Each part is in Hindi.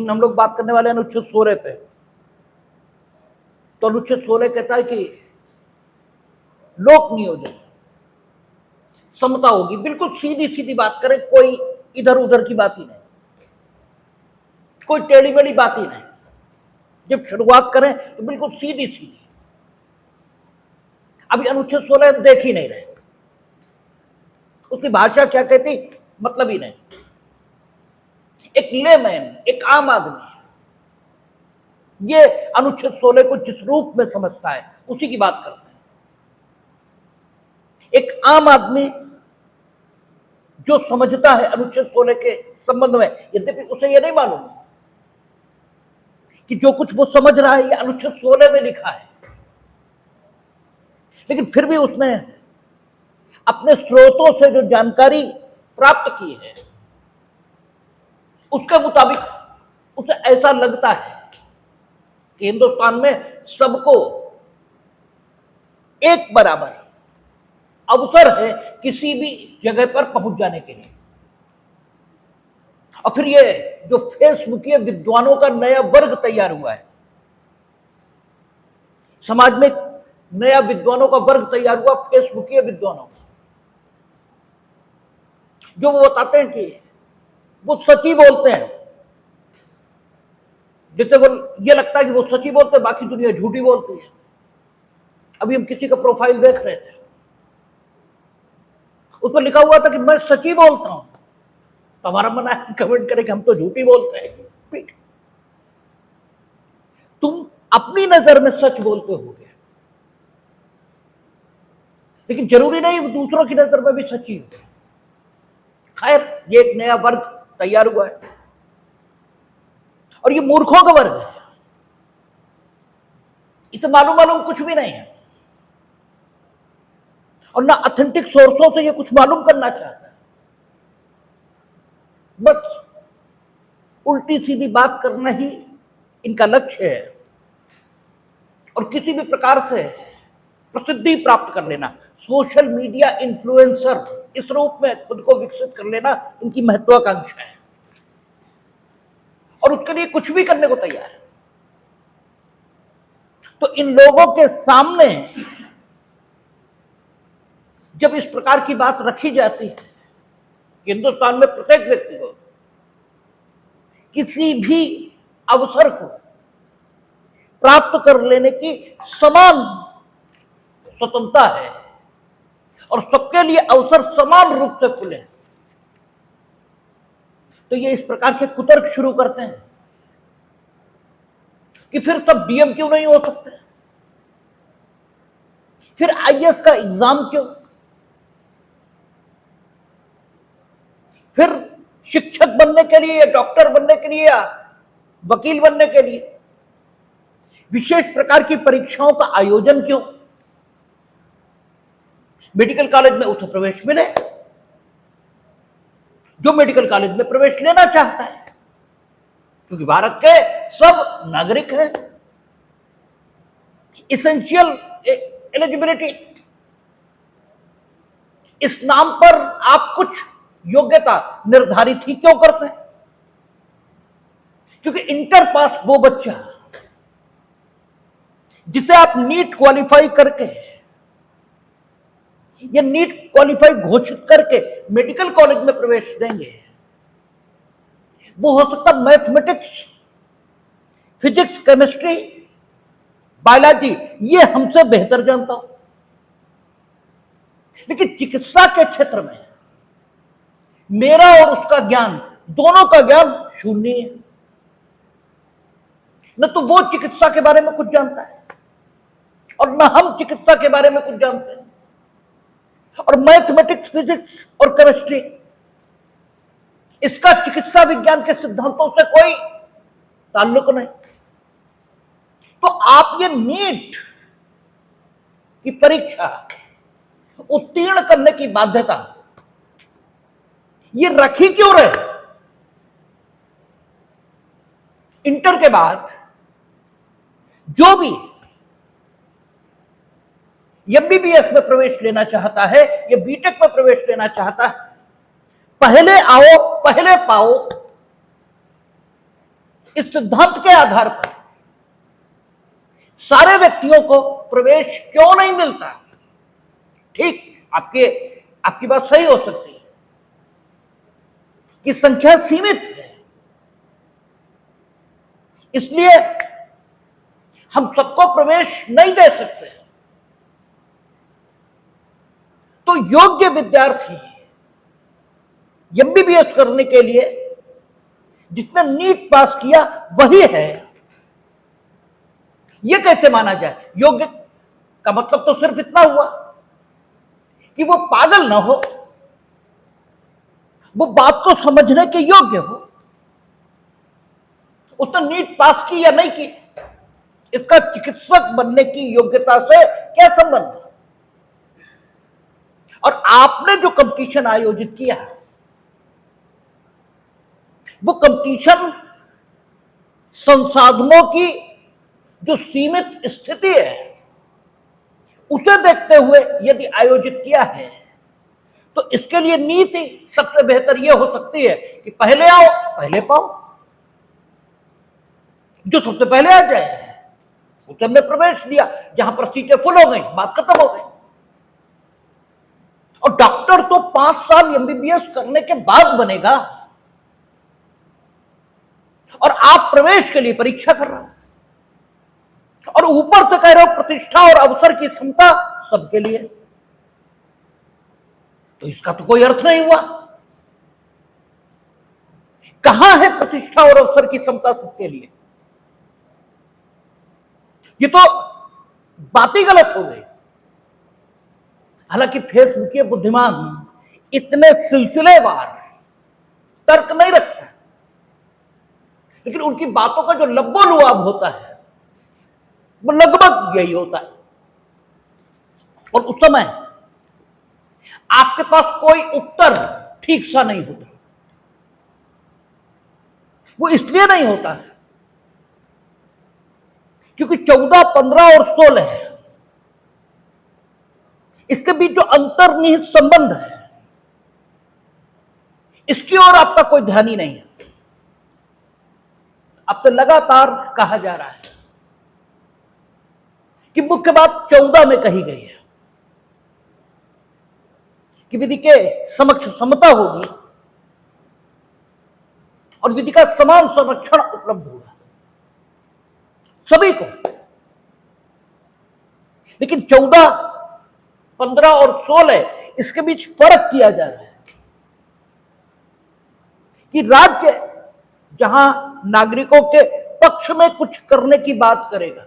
हम लोग बात करने वाले अनुच्छेद 16 पे। तो अनुच्छेद 16 कहता है कि लोक नियोजन समता होगी। बिल्कुल सीधी सीधी बात करें, कोई इधर उधर की बात ही नहीं, कोई टेढ़ी मेढ़ी बात ही नहीं। जब शुरुआत करें तो बिल्कुल सीधी सीधी। अभी अनुच्छेद 16 हम देख ही नहीं रहे, उसकी भाषा क्या कहती मतलब ही नहीं। एक लेमैन, एक आम आदमी ये अनुच्छेद 16 को जिस रूप में समझता है उसी की बात करते हैं। एक आम आदमी जो समझता है अनुच्छेद 16 के संबंध में, यद्यपि उसे यह नहीं मालूम कि जो कुछ वो समझ रहा है ये अनुच्छेद 16 में लिखा है, लेकिन फिर भी उसने अपने स्रोतों से जो जानकारी प्राप्त की है उसके मुताबिक उसे ऐसा लगता है कि हिंदुस्तान में सबको एक बराबर अवसर है किसी भी जगह पर पहुंच जाने के लिए। और फिर ये जो फेसबुकीय विद्वानों का नया वर्ग तैयार हुआ है, समाज में नया विद्वानों का वर्ग तैयार हुआ, फेसबुकीय विद्वानों का, जो वो बताते हैं कि वो सच ही बोलते हैं। जिससे वो ये लगता है कि वो सच ही बोलते हैं, बाकी दुनिया झूठी बोलती है। अभी हम किसी का प्रोफाइल देख रहे थे, उस पर लिखा हुआ था कि मैं सच ही बोलता हूं। तो हमारा मन है कमेंट करे कि हम तो झूठी बोलते हैं। ठीक, तुम अपनी नजर में सच बोलते होगे, लेकिन जरूरी नहीं वो दूसरों की नजर में भी सच ही हो। खैर, ये एक नया वर्ग तैयार हुआ है और ये मूर्खों का वर्ग है। इसे मालूम कुछ भी नहीं है और ना ऑथेंटिक सोर्सों से ये कुछ मालूम करना चाहता है, बस उल्टी सीधी बात करना ही इनका लक्ष्य है और किसी भी प्रकार से प्रसिद्धि प्राप्त कर लेना, सोशल मीडिया इन्फ्लुएंसर इस रूप में खुद को विकसित कर लेना इनकी महत्वाकांक्षा है और उसके लिए कुछ भी करने को तैयार है। तो इन लोगों के सामने जब इस प्रकार की बात रखी जाती है कि हिंदुस्तान में प्रत्येक व्यक्ति को किसी भी अवसर को प्राप्त कर लेने की समान स्वतंत्रता है और सबके लिए अवसर समान रूप से खुले, तो ये इस प्रकार के कुतर्क शुरू करते हैं कि फिर सब डीएम क्यों नहीं हो सकते, फिर आईएएस का एग्जाम क्यों, फिर शिक्षक बनने के लिए या डॉक्टर बनने के लिए या वकील बनने के लिए विशेष प्रकार की परीक्षाओं का आयोजन क्यों। मेडिकल कॉलेज में उसे प्रवेश मिले जो मेडिकल कॉलेज में प्रवेश लेना चाहता है, क्योंकि भारत के सब नागरिक हैं। इसेंशियल एलिजिबिलिटी, इस नाम पर आप कुछ योग्यता निर्धारित ही क्यों करते हैं? क्योंकि इंटर पास वो बच्चा जिसे आप नीट क्वालिफाई करके या नीट क्वालिफाई घोषित करके मेडिकल कॉलेज में प्रवेश देंगे, वो हो सकता मैथमेटिक्स, फिजिक्स, केमिस्ट्री, बायोलॉजी ये हमसे बेहतर जानता हो, लेकिन चिकित्सा के क्षेत्र में मेरा और उसका ज्ञान, दोनों का ज्ञान शून्य है। न तो वो चिकित्सा के बारे में कुछ जानता है और न हम चिकित्सा के बारे में कुछ जानते हैं, और मैथमेटिक्स, फिजिक्स और केमिस्ट्री इसका चिकित्सा विज्ञान के सिद्धांतों से कोई ताल्लुक नहीं। तो आप ये नीट की परीक्षा उत्तीर्ण करने की बाध्यता ये रखी क्यों रहे? इंटर के बाद जो भी एमबीबीएस में प्रवेश लेना चाहता है या बीटेक में प्रवेश लेना चाहता है, पहले आओ पहले पाओ इस सिद्धांत के आधार पर सारे व्यक्तियों को प्रवेश क्यों नहीं मिलता? ठीक, आपकी बात सही हो सकती है कि संख्या सीमित है, इसलिए हम सबको प्रवेश नहीं दे सकते। तो योग्य विद्यार्थी एमबीबीएस करने के लिए जिसने नीट पास किया वही है। यह कैसे माना जाए? योग्य का मतलब तो सिर्फ इतना हुआ कि वो पागल ना हो, वो बात को समझने के योग्य हो। उसने नीट पास की या नहीं की, इसका चिकित्सक बनने की योग्यता से क्या संबंध? और आपने जो कंपटीशन आयोजित किया, वो कंपटीशन संसाधनों की जो सीमित स्थिति है उसे देखते हुए यदि आयोजित किया है, तो इसके लिए नीति सबसे बेहतर यह हो सकती है कि पहले आओ पहले पाओ। जो सबसे पहले आ जाए उसे हमने प्रवेश दिया, जहां पर सीटें फुल हो गई, बात खत्म हो गई। और डॉक्टर तो 5 साल एमबीबीएस करने के बाद बनेगा, और आप प्रवेश के लिए परीक्षा कर रहे हो और ऊपर से कह रहे हो प्रतिष्ठा और अवसर की क्षमता सबके लिए। तो इसका तो कोई अर्थ नहीं हुआ। कहां है प्रतिष्ठा और अवसर की क्षमता सबके लिए? ये तो बात ही गलत हो गई। हालांकि फेसबुकीय बुद्धिमान इतने सिलसिलेवार तर्क नहीं रखता, लेकिन उनकी बातों का जो लब्बो-लुआब होता है वो लगभग यही होता है। और उस समय आपके पास कोई उत्तर ठीक सा नहीं होता। वो इसलिए नहीं होता है क्योंकि 14, 15 और 16 इसके बीच जो अंतर्निहित संबंध है, इसकी ओर आपका कोई ध्यान ही नहीं है। अब तो लगातार कहा जा रहा है कि मुख्य बात 14 में कही गई है कि विधि के समक्ष समता होगी और विधि का समान संरक्षण उपलब्ध होगा सभी को। लेकिन 14, 15 और 16 इसके बीच फर्क किया जा रहा है कि राज्य जहां नागरिकों के पक्ष में कुछ करने की बात करेगा,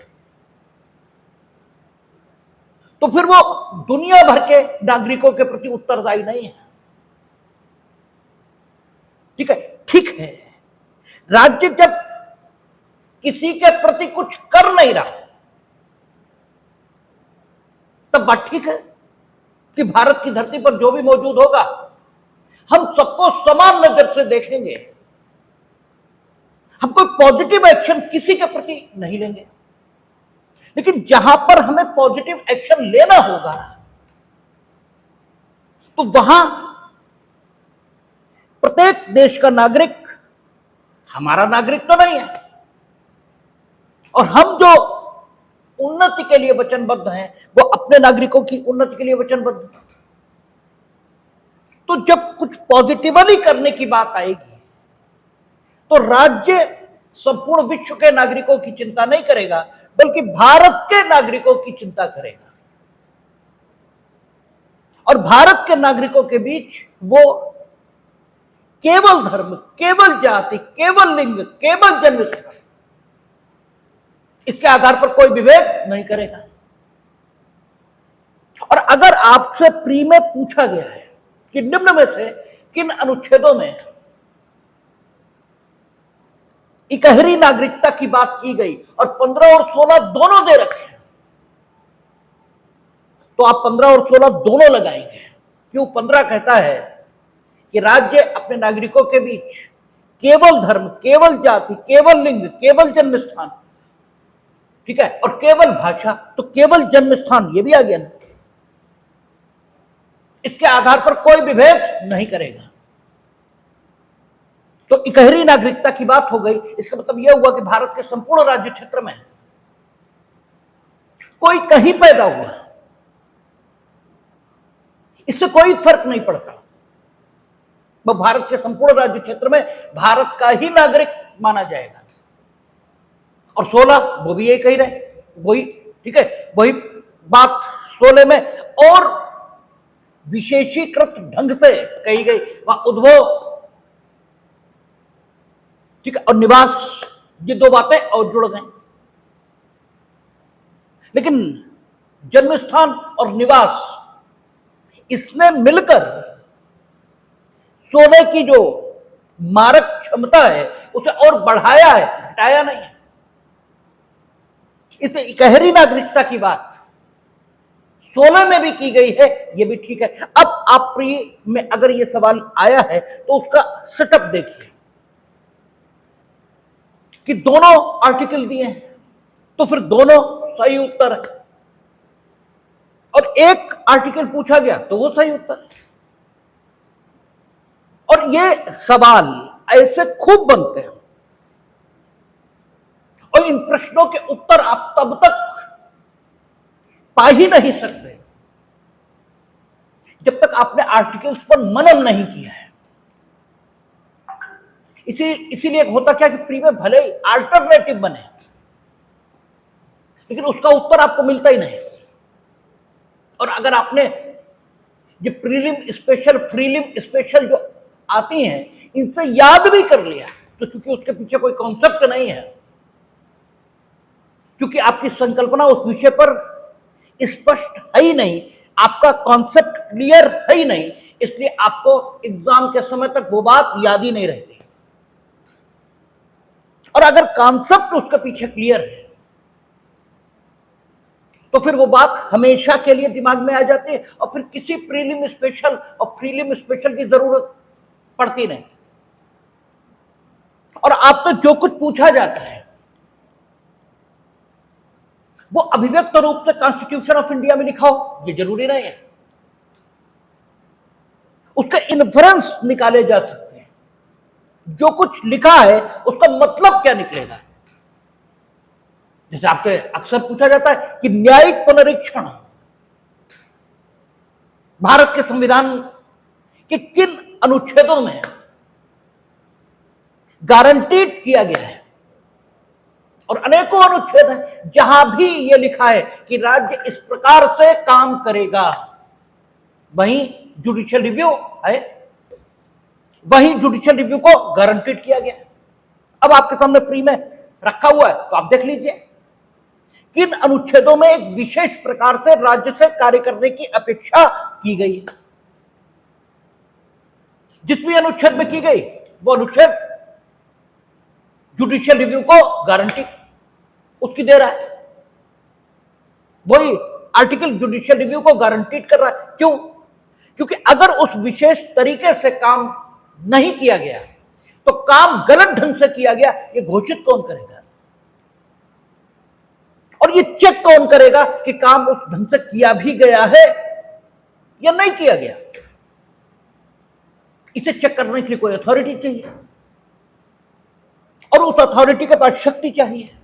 तो फिर वो दुनिया भर के नागरिकों के प्रति उत्तरदायी नहीं है। ठीक है, ठीक है, राज्य जब किसी के प्रति कुछ कर नहीं रहा तब बात ठीक है कि भारत की धरती पर जो भी मौजूद होगा हम सबको समान नजर से देखेंगे, हम कोई पॉजिटिव एक्शन किसी के प्रति नहीं लेंगे। लेकिन जहां पर हमें पॉजिटिव एक्शन लेना होगा तो वहां प्रत्येक देश का नागरिक हमारा नागरिक तो नहीं है, और हम जो उन्नति के लिए वचनबद्ध हैं वो अपने नागरिकों की उन्नति के लिए वचनबद्ध हैं। तो जब कुछ पॉजिटिवली करने की बात आएगी तो राज्य संपूर्ण विश्व के नागरिकों की चिंता नहीं करेगा, बल्कि भारत के नागरिकों की चिंता करेगा। और भारत के नागरिकों के बीच वो केवल धर्म, केवल जाति, केवल लिंग, केवल जन्म स्थान, इसके आधार पर कोई विभेद नहीं करेगा। और अगर आपसे प्री में पूछा गया है कि निम्न में से किन अनुच्छेदों में इकहरी नागरिकता की बात की गई और 15 और 16 दोनों दे रखे हैं, तो आप 15 और 16 दोनों लगाएंगे। क्यों? 15 कहता है कि राज्य अपने नागरिकों के बीच केवल धर्म, केवल जाति, केवल लिंग, केवल जन्म स्थान, ठीक है, और केवल भाषा, तो केवल जन्म स्थान ये भी आ गया ना, इसके आधार पर कोई विभेद नहीं करेगा। तो इकहरी नागरिकता की बात हो गई। इसका मतलब यह हुआ कि भारत के संपूर्ण राज्य क्षेत्र में कोई कहीं पैदा हुआ, इससे कोई फर्क नहीं पड़ता, वह भारत के संपूर्ण राज्य क्षेत्र में भारत का ही नागरिक माना जाएगा। और 16 वो भी यही कही रहे, वही ठीक है, वही बात 16 में और विशेषीकृत ढंग से कही गई। वहां उद्भव, ठीक है, और निवास, ये दो बातें और जुड़ गई। लेकिन जन्म स्थान और निवास, इसने मिलकर सोने की जो मारक क्षमता है उसे और बढ़ाया है, घटाया नहीं है। इस इकहरी नागरिकता की बात 16 में भी की गई है, यह भी ठीक है। अब आप में अगर यह सवाल आया है तो उसका सेटअप देखिए कि दोनों आर्टिकल दिए हैं, तो फिर दोनों सही उत्तर है, और एक आर्टिकल पूछा गया तो वो सही उत्तर है। और ये सवाल ऐसे खूब बनते हैं, और इन प्रश्नों के उत्तर आप तब तक पा ही नहीं सकते जब तक आपने आर्टिकल्स पर मनन नहीं किया है। इसीलिए होता क्या कि प्री में भले ही अल्टरनेटिव बने, लेकिन उसका उत्तर आपको मिलता ही नहीं। और अगर आपने ये प्रीलिम स्पेशल, फ्रीलिम स्पेशल जो आती हैं, इनसे याद भी कर लिया, तो चूंकि उसके पीछे कोई कॉन्सेप्ट नहीं है, क्योंकि आपकी संकल्पना उस विषय पर स्पष्ट है ही नहीं, आपका कॉन्सेप्ट क्लियर है ही नहीं, इसलिए आपको एग्जाम के समय तक वो बात याद ही नहीं रहती। और अगर कॉन्सेप्ट उसके पीछे क्लियर है तो फिर वो बात हमेशा के लिए दिमाग में आ जाती है, और फिर किसी प्रीलिम स्पेशल और प्रीलिम स्पेशल की जरूरत पड़ती नहीं। और आप तो जो कुछ पूछा जाता है वो अभिव्यक्त रूप से कॉन्स्टिट्यूशन ऑफ इंडिया में लिखा हो, ये जरूरी नहीं है। उसके इन्फरेंस निकाले जा सकते हैं, जो कुछ लिखा है उसका मतलब क्या निकलेगा। जैसे आपसे अक्सर पूछा जाता है कि न्यायिक पुनरीक्षण भारत के संविधान के किन अनुच्छेदों में गारंटीड किया गया है, और अनेकों अनुच्छेद हैं जहां भी यह लिखा है कि राज्य इस प्रकार से काम करेगा, वहीं जुडिशियल रिव्यू है, वहीं जुडिशियल रिव्यू को गारंटीड किया गया। अब आपके सामने प्री में रखा हुआ है, तो आप देख लीजिए किन अनुच्छेदों में एक विशेष प्रकार से राज्य से कार्य करने की अपेक्षा की गई है। जिस भी अनुच्छेद में की गई वो अनुच्छेद जुडिशियल रिव्यू को गारंटी उसकी दे रहा है, वही आर्टिकल जुडिशियल रिव्यू को गारंटीड कर रहा है। क्यों? क्योंकि अगर उस विशेष तरीके से काम नहीं किया गया तो काम गलत ढंग से किया गया, ये घोषित कौन करेगा, और ये चेक कौन करेगा कि काम उस ढंग से किया भी गया है या नहीं किया गया। इसे चेक करने के लिए कोई अथॉरिटी चाहिए, और उस अथॉरिटी के पास शक्ति चाहिए।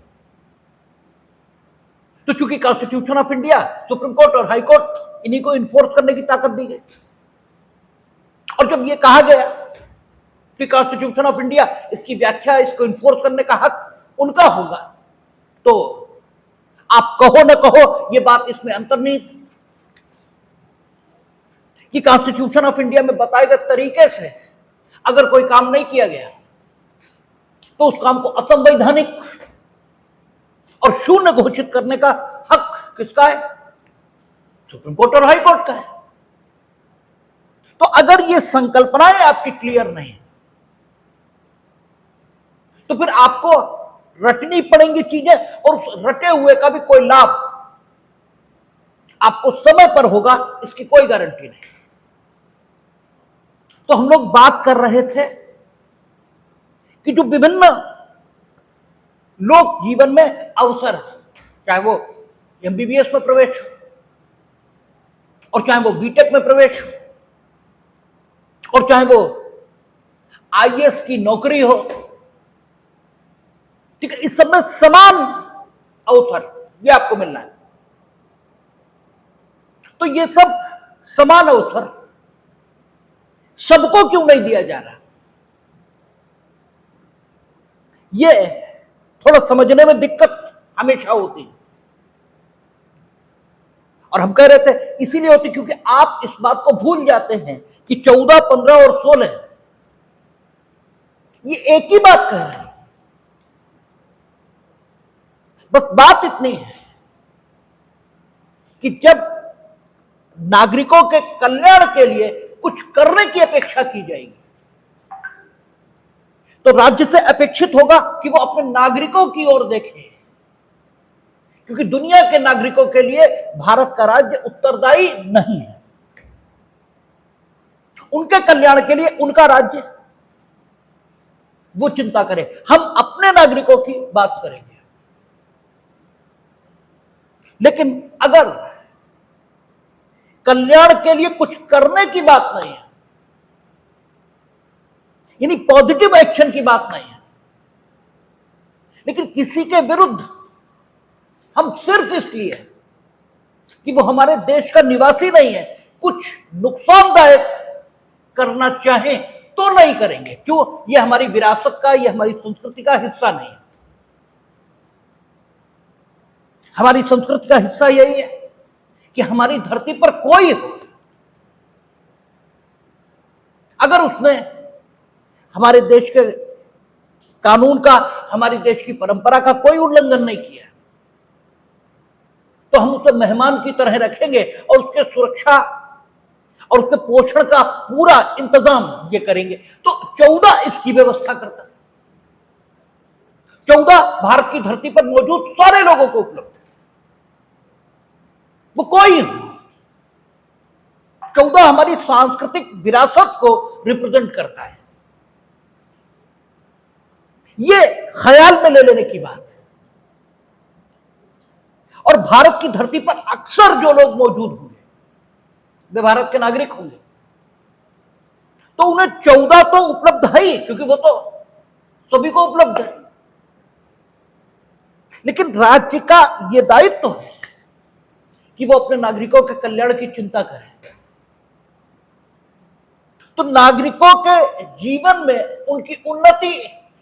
तो चूंकि constitution of India, supreme court और हाई कोर्ट, इन्हीं को इन्फोर्स करने की ताकत दी गई, और जब यह कहा गया कि कॉन्स्टिट्यूशन ऑफ इंडिया, इसकी व्याख्या, इसको इन्फोर्स करने का हक उनका होगा, तो आप कहो न कहो यह बात इसमें अंतर्निहित कि कॉन्स्टिट्यूशन ऑफ इंडिया में बताए गए तरीके से अगर कोई काम नहीं किया गया तो उस काम को असंवैधानिक और शून्य घोषित करने का हक किसका है? सुप्रीम कोर्ट और हाई कोर्ट का है। तो अगर ये संकल्पनाएं आपकी क्लियर नहीं तो फिर आपको रटनी पड़ेंगी चीजें, और उस रटे हुए का भी कोई लाभ आपको समय पर होगा, इसकी कोई गारंटी नहीं। तो हम लोग बात कर रहे थे कि जो विभिन्न लोक जीवन में अवसर, चाहे वो एमबीबीएस में प्रवेश हो, और चाहे वो बीटेक में प्रवेश हो, और चाहे वो आईएएस की नौकरी हो, ठीक है, इस सब में समान अवसर ये आपको मिलना है। तो ये सब समान अवसर सबको क्यों नहीं दिया जा रहा, ये थोड़ा समझने में दिक्कत हमेशा होती है। और हम कह रहे थे इसीलिए होती क्योंकि आप इस बात को भूल जाते हैं कि 14, 15 और 16 ये एक ही बात कह रहे हैं। बस बात इतनी है कि जब नागरिकों के कल्याण के लिए कुछ करने की अपेक्षा की जाएगी तो राज्य से अपेक्षित होगा कि वो अपने नागरिकों की ओर देखे, क्योंकि दुनिया के नागरिकों के लिए भारत का राज्य उत्तरदायी नहीं है। उनके कल्याण के लिए उनका राज्य वो चिंता करे, हम अपने नागरिकों की बात करेंगे। लेकिन अगर कल्याण के लिए कुछ करने की बात नहीं है, यानी पॉजिटिव एक्शन की बात नहीं है, लेकिन किसी के विरुद्ध हम सिर्फ इसलिए कि वो हमारे देश का निवासी नहीं है कुछ नुकसानदायक करना चाहें तो नहीं करेंगे। क्यों? ये हमारी विरासत का, ये हमारी संस्कृति का हिस्सा नहीं है। हमारी संस्कृति का हिस्सा यही है कि हमारी धरती पर कोई हो, अगर उसने हमारे देश के कानून का, हमारे देश की परंपरा का कोई उल्लंघन नहीं किया तो हम उसे मेहमान की तरह रखेंगे और उसके सुरक्षा और उसके पोषण का पूरा इंतजाम ये करेंगे। तो 14 इसकी व्यवस्था करता है। 14 भारत की धरती पर मौजूद सारे लोगों को उपलब्ध है, वो कोई हो। 14 हमारी सांस्कृतिक विरासत को रिप्रेजेंट करता है। ये ख्याल में ले लेने की बात है। और भारत की धरती पर अक्सर जो लोग मौजूद होंगे वे भारत के नागरिक होंगे, तो उन्हें 14 तो उपलब्ध है ही, क्योंकि वो तो सभी को उपलब्ध है। लेकिन राज्य का यह दायित्व है कि वो अपने नागरिकों के कल्याण की चिंता करें। तो नागरिकों के जीवन में उनकी उन्नति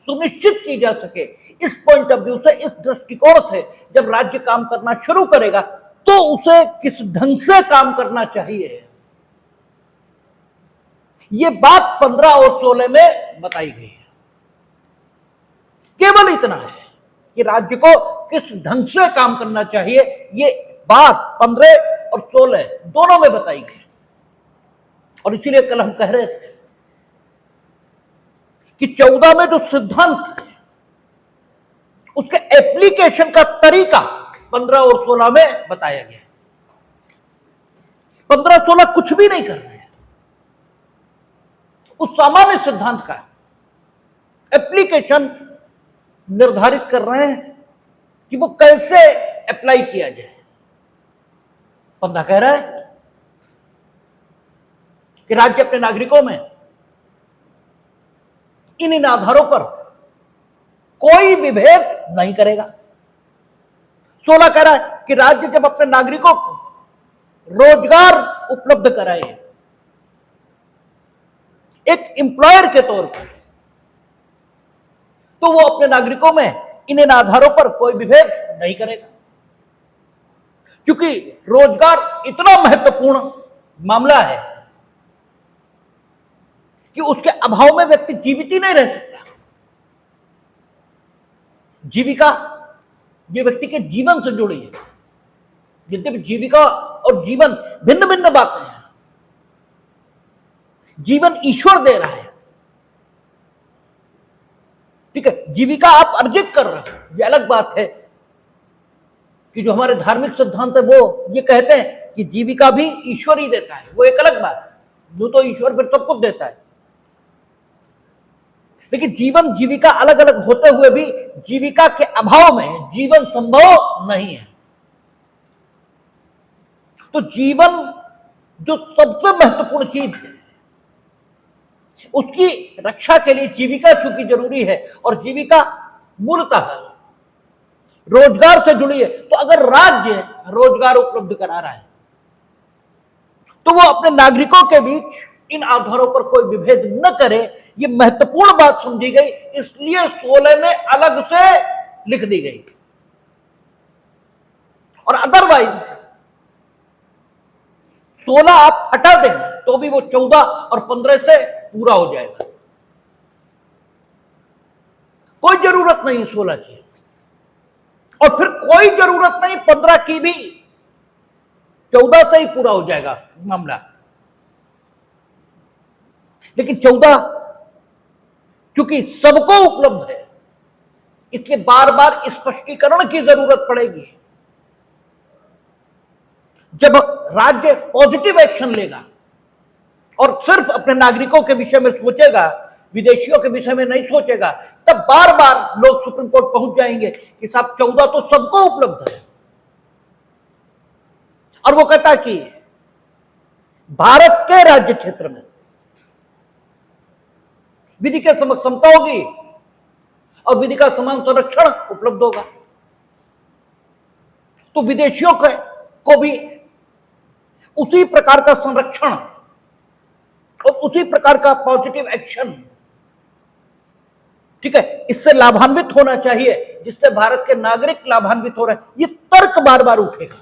सुनिश्चित की जा सके, इस पॉइंट ऑफ व्यू से, इस दृष्टिकोण से जब राज्य काम करना शुरू करेगा तो उसे किस ढंग से काम करना चाहिए, यह बात 15 और 16 में बताई गई है। केवल इतना है कि राज्य को किस ढंग से काम करना चाहिए, यह बात 15 और 16 दोनों में बताई गई। और इसीलिए कल हम कह रहे थे कि 14 में जो सिद्धांत है उसके एप्लीकेशन का तरीका 15 और 16 में बताया गया। 15, 16 कुछ भी नहीं कर रहे हैं, उस सामान्य सिद्धांत का एप्लीकेशन निर्धारित कर रहे हैं कि वो कैसे अप्लाई किया जाए। 15 कह रहा है कि राज्य अपने नागरिकों में इन आधारों पर कोई भी भेद नहीं करेगा। 16 कह रहा है कि राज्य जब अपने नागरिकों को रोजगार उपलब्ध कराए एक एम्प्लॉयर के तौर पर, तो वो अपने नागरिकों में इन आधारों पर कोई भी भेद नहीं करेगा। क्योंकि रोजगार इतना महत्वपूर्ण मामला है कि उसके अभाव में व्यक्ति जीवित ही नहीं रह सकता। जीविका ये व्यक्ति के जीवन से जुड़ी है। यद्यपि जीविका और जीवन भिन्न भिन्न बातें हैं। जीवन ईश्वर दे रहा है, ठीक है, जीविका आप अर्जित कर रहे हो, ये अलग बात है। कि जो हमारे धार्मिक सिद्धांत है वो ये कहते हैं कि जीविका भी ईश्वर ही देता है, वो एक अलग बात है। जो तो ईश्वर फिर सब कुछ देता है, लेकिन जीवन जीविका अलग अलग होते हुए भी जीविका के अभाव में जीवन संभव नहीं है। तो जीवन जो सबसे महत्वपूर्ण चीज है, उसकी रक्षा के लिए जीविका चूंकि जरूरी है, और जीविका मूलतः रोजगार से जुड़ी है, तो अगर राज्य रोजगार उपलब्ध करा रहा है तो वो अपने नागरिकों के बीच इन आधारों पर कोई विभेद न करे। ये महत्वपूर्ण बात समझी गई, इसलिए 16 में अलग से लिख दी गई। और अदरवाइज 16 आप हटा दें तो भी वो 14 और 15 से पूरा हो जाएगा। कोई जरूरत नहीं 16 की, और फिर कोई जरूरत नहीं 15 की भी, 14 से ही पूरा हो जाएगा मामला। लेकिन 14 चूंकि सबको उपलब्ध है, इसलिए बार बार स्पष्टीकरण की जरूरत पड़ेगी। जब राज्य पॉजिटिव एक्शन लेगा और सिर्फ अपने नागरिकों के विषय में सोचेगा, विदेशियों के विषय में नहीं सोचेगा, तब बार बार लोग सुप्रीम कोर्ट पहुंच जाएंगे कि साहब 14 तो सबको उपलब्ध है। और वो कहता कि भारत के राज्य क्षेत्र में विधि के समक्ष समता होगी और विधि का समान संरक्षण उपलब्ध होगा। तो विदेशियों को भी उसी प्रकार का संरक्षण और उसी प्रकार का पॉजिटिव एक्शन, ठीक है, इससे लाभान्वित होना चाहिए, जिससे भारत के नागरिक लाभान्वित हो रहे हैं। ये तर्क बार बार उठेगा।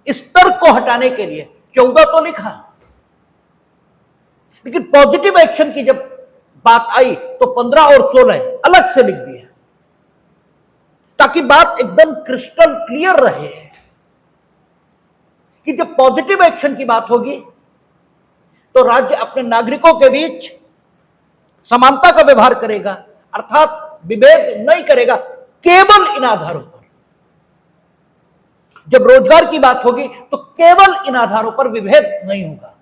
इस तर्क को हटाने के लिए 14 तो लिखा, लेकिन पॉजिटिव एक्शन की जब बात आई तो 15 और 16 अलग से लिख दिया, ताकि बात एकदम क्रिस्टल क्लियर रहे कि जब पॉजिटिव एक्शन की बात होगी तो राज्य अपने नागरिकों के बीच समानता का व्यवहार करेगा, अर्थात विभेद नहीं करेगा केवल इन आधारों पर। जब रोजगार की बात होगी तो केवल इन आधारों पर विभेद नहीं होगा।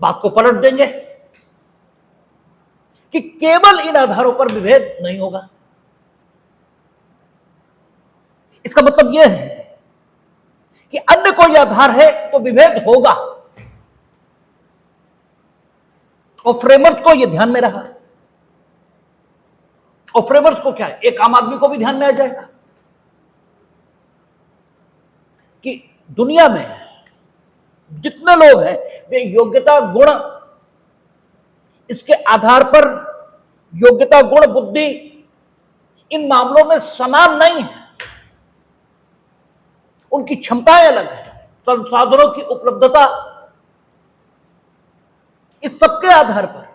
बात को पलट देंगे कि केवल इन आधारों पर विभेद नहीं होगा। इसका मतलब यह है कि अन्य कोई आधार है तो विभेद होगा, और फ्रेमर्स को यह ध्यान में रहा। और फ्रेमर्स को क्या है, एक आम आदमी को भी ध्यान में आ जाएगा कि दुनिया में जितने लोग हैं वे योग्यता गुण, इसके आधार पर योग्यता गुण बुद्धि इन मामलों में समान नहीं है। उनकी क्षमताएं अलग है, संसाधनों की उपलब्धता, इस सबके आधार पर,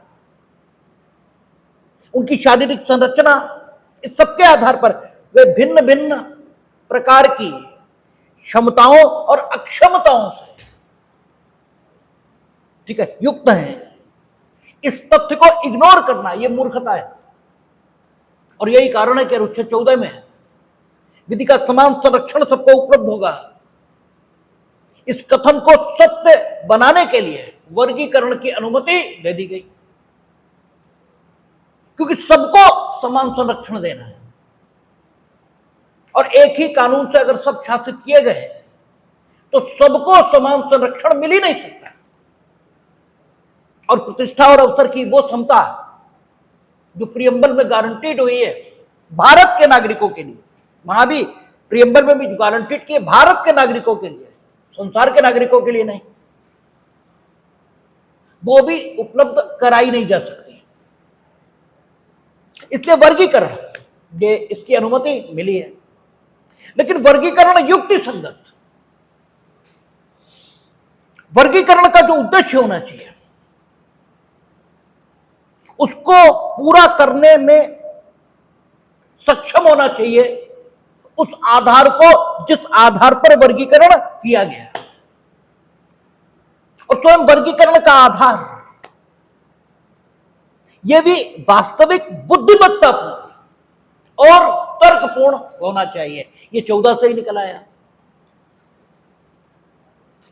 उनकी शारीरिक संरचना, इस सबके आधार पर वे भिन्न भिन्न प्रकार की क्षमताओं और अक्षमताओं से, ठीक है, युक्त हैं। इस तथ्य को इग्नोर करना यह मूर्खता है। और यही कारण है कि अनुच्छेद 14 में विधि का समान संरक्षण सबको उपलब्ध होगा। इस कथन को सत्य बनाने के लिए वर्गीकरण की अनुमति दे दी गई, क्योंकि सबको समान संरक्षण देना है। और एक ही कानून से अगर सब शासित किए गए तो सबको समान संरक्षण मिल ही नहीं सकता। और प्रतिष्ठा और अवसर की वो क्षमता जो प्रियम्बल में गारंटीड हुई है भारत के नागरिकों के लिए, वहां भी प्रियम्बल में भी गारंटीड की है भारत के नागरिकों के लिए, संसार के नागरिकों के लिए नहीं, वो भी उपलब्ध कराई नहीं जा सकती। इसलिए वर्गीकरण, ये इसकी अनुमति मिली है, लेकिन वर्गीकरण युक्ति संगत, वर्गीकरण का जो उद्देश्य होना चाहिए उसको पूरा करने में सक्षम होना चाहिए, उस आधार को जिस आधार पर वर्गीकरण किया गया। और स्वयं वर्गीकरण का आधार यह भी वास्तविक बुद्धिमत्तापूर्ण और तर्कपूर्ण होना चाहिए। यह 14 से ही निकल आया।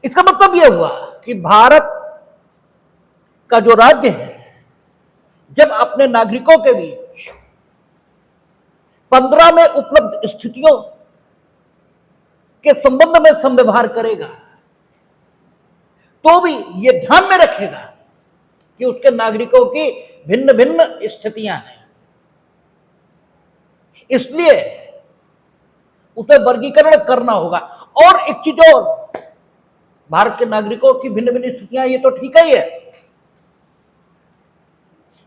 इसका मतलब यह हुआ कि भारत का जो राज्य है जब अपने नागरिकों के बीच 15 में उपलब्ध स्थितियों के संबंध में संव्यवहार करेगा तो भी ये ध्यान में रखेगा कि उसके नागरिकों की भिन्न भिन्न स्थितियां हैं, इसलिए उसे वर्गीकरण करना होगा। और एक चीज और, भारत के नागरिकों की भिन्न भिन्न स्थितियां, ये तो ठीक ही है,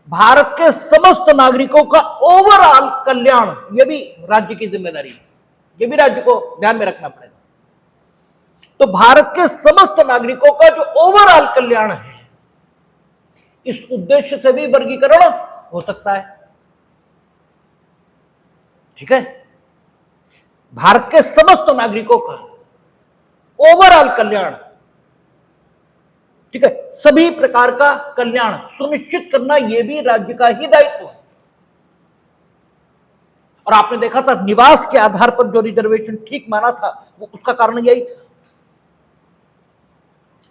भारत के समस्त नागरिकों का ओवरऑल कल्याण, ये भी राज्य की जिम्मेदारी है, ये भी राज्य को ध्यान में रखना पड़ेगा। तो भारत के समस्त नागरिकों का जो ओवरऑल कल्याण है, इस उद्देश्य से भी वर्गीकरण हो सकता है। ठीक है, भारत के समस्त नागरिकों का ओवरऑल कल्याण, ठीक है, सभी प्रकार का कल्याण सुनिश्चित करना, यह भी राज्य का ही दायित्व है। और आपने देखा था निवास के आधार पर जो रिजर्वेशन ठीक माना था, वो उसका कारण यही था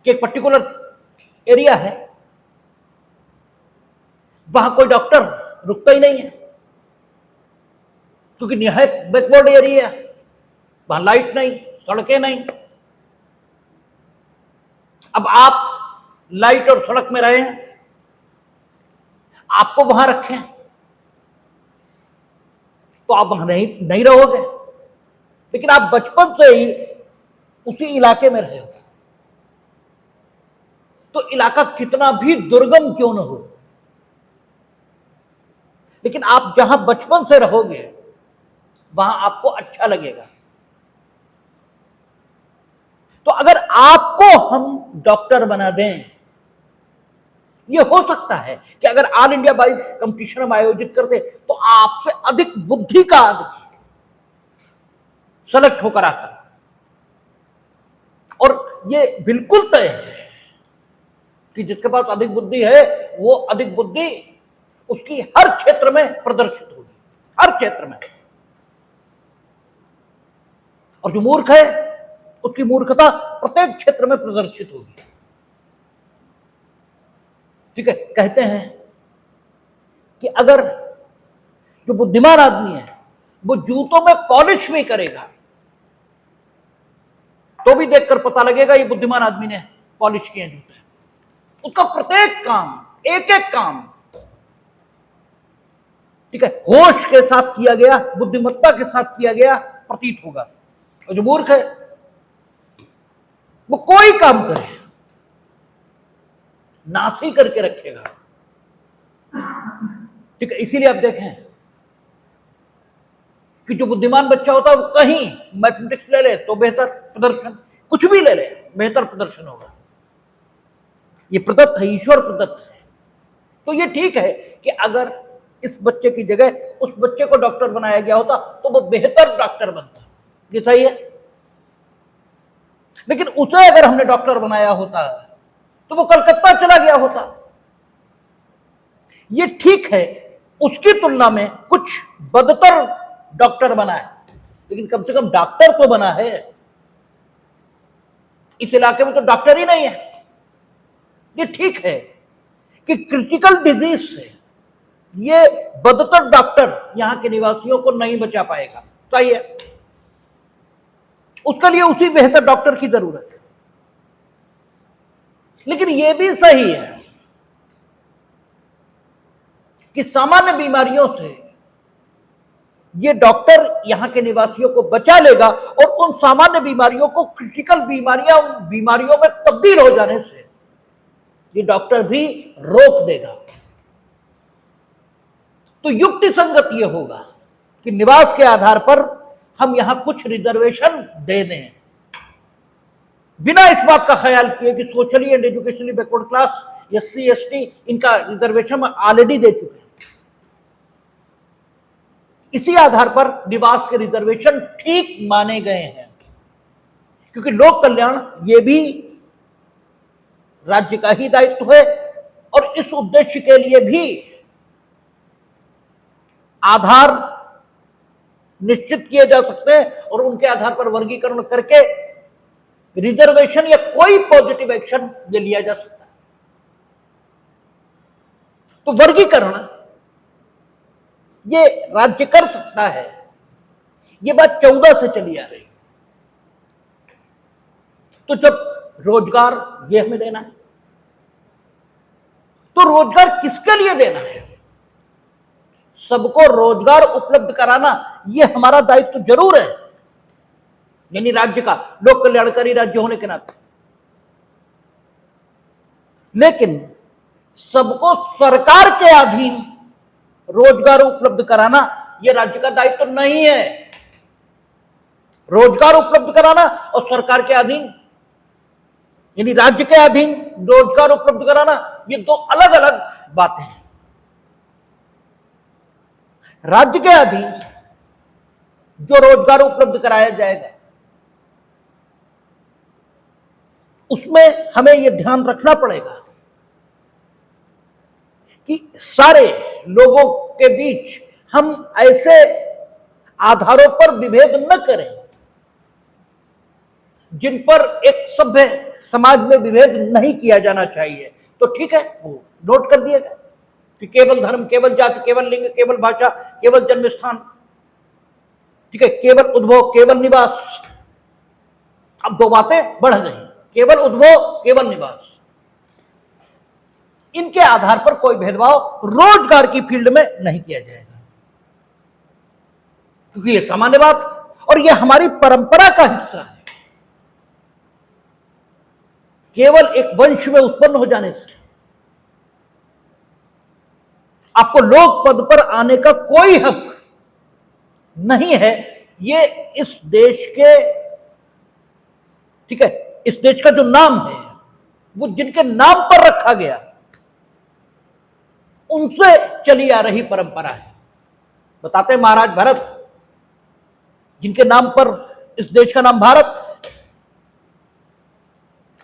कि एक पर्टिकुलर एरिया है, वहां कोई डॉक्टर रुकता ही नहीं है, क्योंकि निहायत बैकवर्ड एरिया, वहां लाइट नहीं, सड़कें नहीं। अब आप लाइट और सड़क में रहे हैं, आपको वहां रखें तो आप वहां नहीं रहोगे, लेकिन आप बचपन से ही उसी इलाके में रहे हो, तो इलाका कितना भी दुर्गम क्यों न हो, लेकिन आप जहां बचपन से रहोगे वहां आपको अच्छा लगेगा। तो अगर आपको हम डॉक्टर बना दें, यह हो सकता है कि अगर ऑल इंडिया वाइज कंपटीशन हम आयोजित कर दे तो आपसे अधिक बुद्धि का आदमी सेलेक्ट होकर आता, और यह बिल्कुल तय है कि जिसके पास अधिक बुद्धि है, वो अधिक बुद्धि उसकी हर क्षेत्र में प्रदर्शित होगी, हर क्षेत्र में। और जो मूर्ख है, उसकी मूर्खता प्रत्येक क्षेत्र में प्रदर्शित होगी। ठीक है, कहते हैं कि अगर जो बुद्धिमान आदमी है वो जूतों में पॉलिश भी करेगा तो भी देखकर पता लगेगा ये बुद्धिमान आदमी ने पॉलिश किए जूते। उसका प्रत्येक काम, एक एक काम, ठीक है, होश के साथ किया गया, बुद्धिमत्ता के साथ किया गया प्रतीत होगा। और जो मूर्ख है वो कोई काम करे नासी करके रखेगा। ठीक है, इसीलिए आप देखें कि जो बुद्धिमान बच्चा होता है वो कहीं मैथमेटिक्स ले ले तो बेहतर प्रदर्शन, कुछ भी ले ले बेहतर प्रदर्शन होगा। ये प्रदत्त है, ईश्वर प्रदत्त है। तो ये ठीक है कि अगर इस बच्चे की जगह उस बच्चे को डॉक्टर बनाया गया होता तो वो बेहतर डॉक्टर बनता, ये सही है। लेकिन उसे अगर हमने डॉक्टर बनाया होता तो वो कलकत्ता चला गया होता। ये ठीक है, उसकी तुलना में कुछ बदतर डॉक्टर बना है, लेकिन कम से कम डॉक्टर तो बना है। इस इलाके में तो डॉक्टर ही नहीं है। ये ठीक है कि क्रिटिकल डिजीज से ये बदतर डॉक्टर यहां के निवासियों को नहीं बचा पाएगा, सही है, उसके लिए उसी बेहतर डॉक्टर की जरूरत है। लेकिन यह भी सही है कि सामान्य बीमारियों से ये डॉक्टर यहां के निवासियों को बचा लेगा और उन सामान्य बीमारियों को क्रिटिकल बीमारियों में तब्दील हो जाने से ये डॉक्टर भी रोक देगा। तो युक्ति संगत ये होगा कि निवास के आधार पर हम यहां कुछ रिजर्वेशन दे दें, बिना इस बात का ख्याल किए कि socially and educationally backward class, SC ST, इनका रिजर्वेशन ऑलरेडी दे चुके हैं। इसी आधार पर निवास के रिजर्वेशन ठीक माने गए हैं, क्योंकि लोक कल्याण ये भी राज्य का ही दायित्व है और इस उद्देश्य के लिए भी आधार निश्चित किए जा सकते हैं और उनके आधार पर वर्गीकरण करके रिजर्वेशन या कोई पॉजिटिव एक्शन ये लिया जा सकता है। तो वर्गीकरण ये राज्य कर सकता है, ये बात 14 से चली आ रही। तो जब रोजगार ये हमें देना है। तो रोजगार किसके लिए देना है? सबको रोजगार उपलब्ध कराना ये हमारा दायित्व जरूर है, यानी राज्य का, लोक कल्याणकारी राज्य होने के नाते। लेकिन सबको सरकार के अधीन रोजगार उपलब्ध कराना यह राज्य का दायित्व नहीं है। रोजगार उपलब्ध कराना और सरकार के अधीन यानी राज्य के अधीन रोजगार उपलब्ध कराना ये दो अलग अलग बातें हैं। राज्य के अधीन जो रोजगार उपलब्ध कराया जाएगा उसमें हमें यह ध्यान रखना पड़ेगा कि सारे लोगों के बीच हम ऐसे आधारों पर विभेद न करें जिन पर एक सभ्य समाज में विभेद नहीं किया जाना चाहिए। तो ठीक है, वो नोट कर दिया गया कि केवल धर्म, केवल जाति, केवल लिंग, केवल भाषा, केवल जन्म स्थान, ठीक है, केवल उद्भव, केवल निवास। अब दो बातें बढ़ गई, केवल उद्भव, केवल निवास। इनके आधार पर कोई भेदभाव रोजगार की फील्ड में नहीं किया जाएगा, क्योंकि यह सामान्य बात और यह हमारी परंपरा का हिस्सा है। केवल एक वंश में उत्पन्न हो जाने से आपको लोक पद पर आने का कोई हक नहीं है। ये इस देश के, ठीक है, इस देश का जो नाम है वो जिनके नाम पर रखा गया उनसे चली आ रही परंपरा है। बताते महाराज भरत, जिनके नाम पर इस देश का नाम भारत,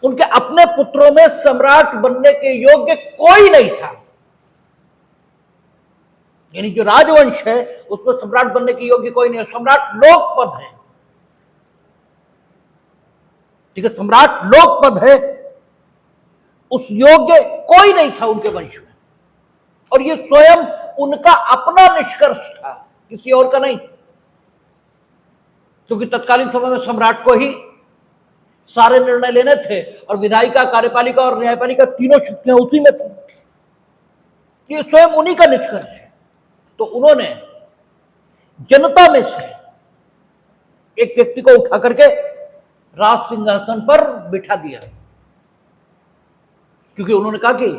उनके अपने पुत्रों में सम्राट बनने के योग्य कोई नहीं था। यानी जो राजवंश है उसमें सम्राट बनने के योग्य कोई नहीं है। सम्राट लोकपद है, ठीक है, सम्राट लोकपद है, उस योग्य कोई नहीं था उनके वंश में। और ये स्वयं उनका अपना निष्कर्ष था, किसी और का नहीं, क्योंकि तत्कालीन समय में सम्राट को ही सारे निर्णय लेने थे और विधायिका, कार्यपालिका और न्यायपालिका तीनों शक्तियां उसी में थी। ये स्वयं उन्हीं का निष्कर्ष है। तो उन्होंने जनता में से एक व्यक्ति को उठा करके राज सिंहासन पर बिठा दिया, क्योंकि उन्होंने कहा कि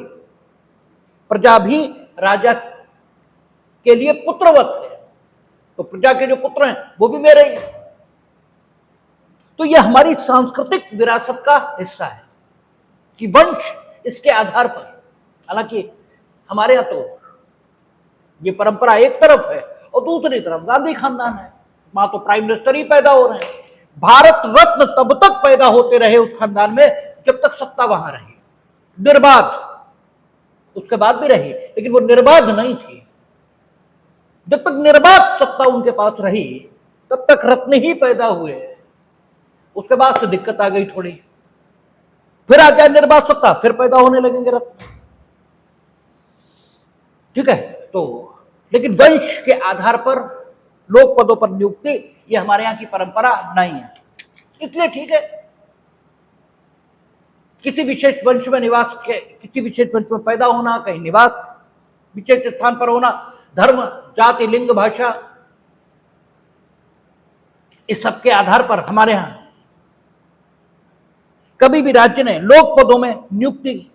प्रजा भी राजा के लिए पुत्रवत है, तो प्रजा के जो पुत्र हैं वो भी मेरे ही हैं। तो यह हमारी सांस्कृतिक विरासत का हिस्सा है कि वंश इसके आधार पर, हालांकि हमारे यहां तो ये परंपरा एक तरफ है और दूसरी तरफ गांधी खानदान है, वहां तो प्राइम मिनिस्टर ही पैदा हो रहे हैं। भारत रत्न तब तक पैदा होते रहे उस खानदान में जब तक सत्ता वहां रही, निर्बाध, उसके बाद भी रही, लेकिन वो निर्बाध नहीं थी। जब तक निर्बाध सत्ता उनके पास रही तब तक रत्न ही पैदा हुए। उसके बाद से दिक्कत आ गई थोड़ी, फिर आ जाए निर्बाध सत्ता, फिर पैदा होने लगेंगे रत्न, ठीक है। तो लेकिन वंश के आधार पर लोक पदों पर नियुक्ति ये हमारे यहां की परंपरा नहीं है। इसलिए ठीक है, किसी विशेष वंश में निवास के, किसी विशेष वंश में पैदा होना, कहीं निवास विशेष स्थान पर होना, धर्म, जाति, लिंग, भाषा, इस सब के आधार पर हमारे यहां कभी भी राज्य ने लोक पदों में नियुक्ति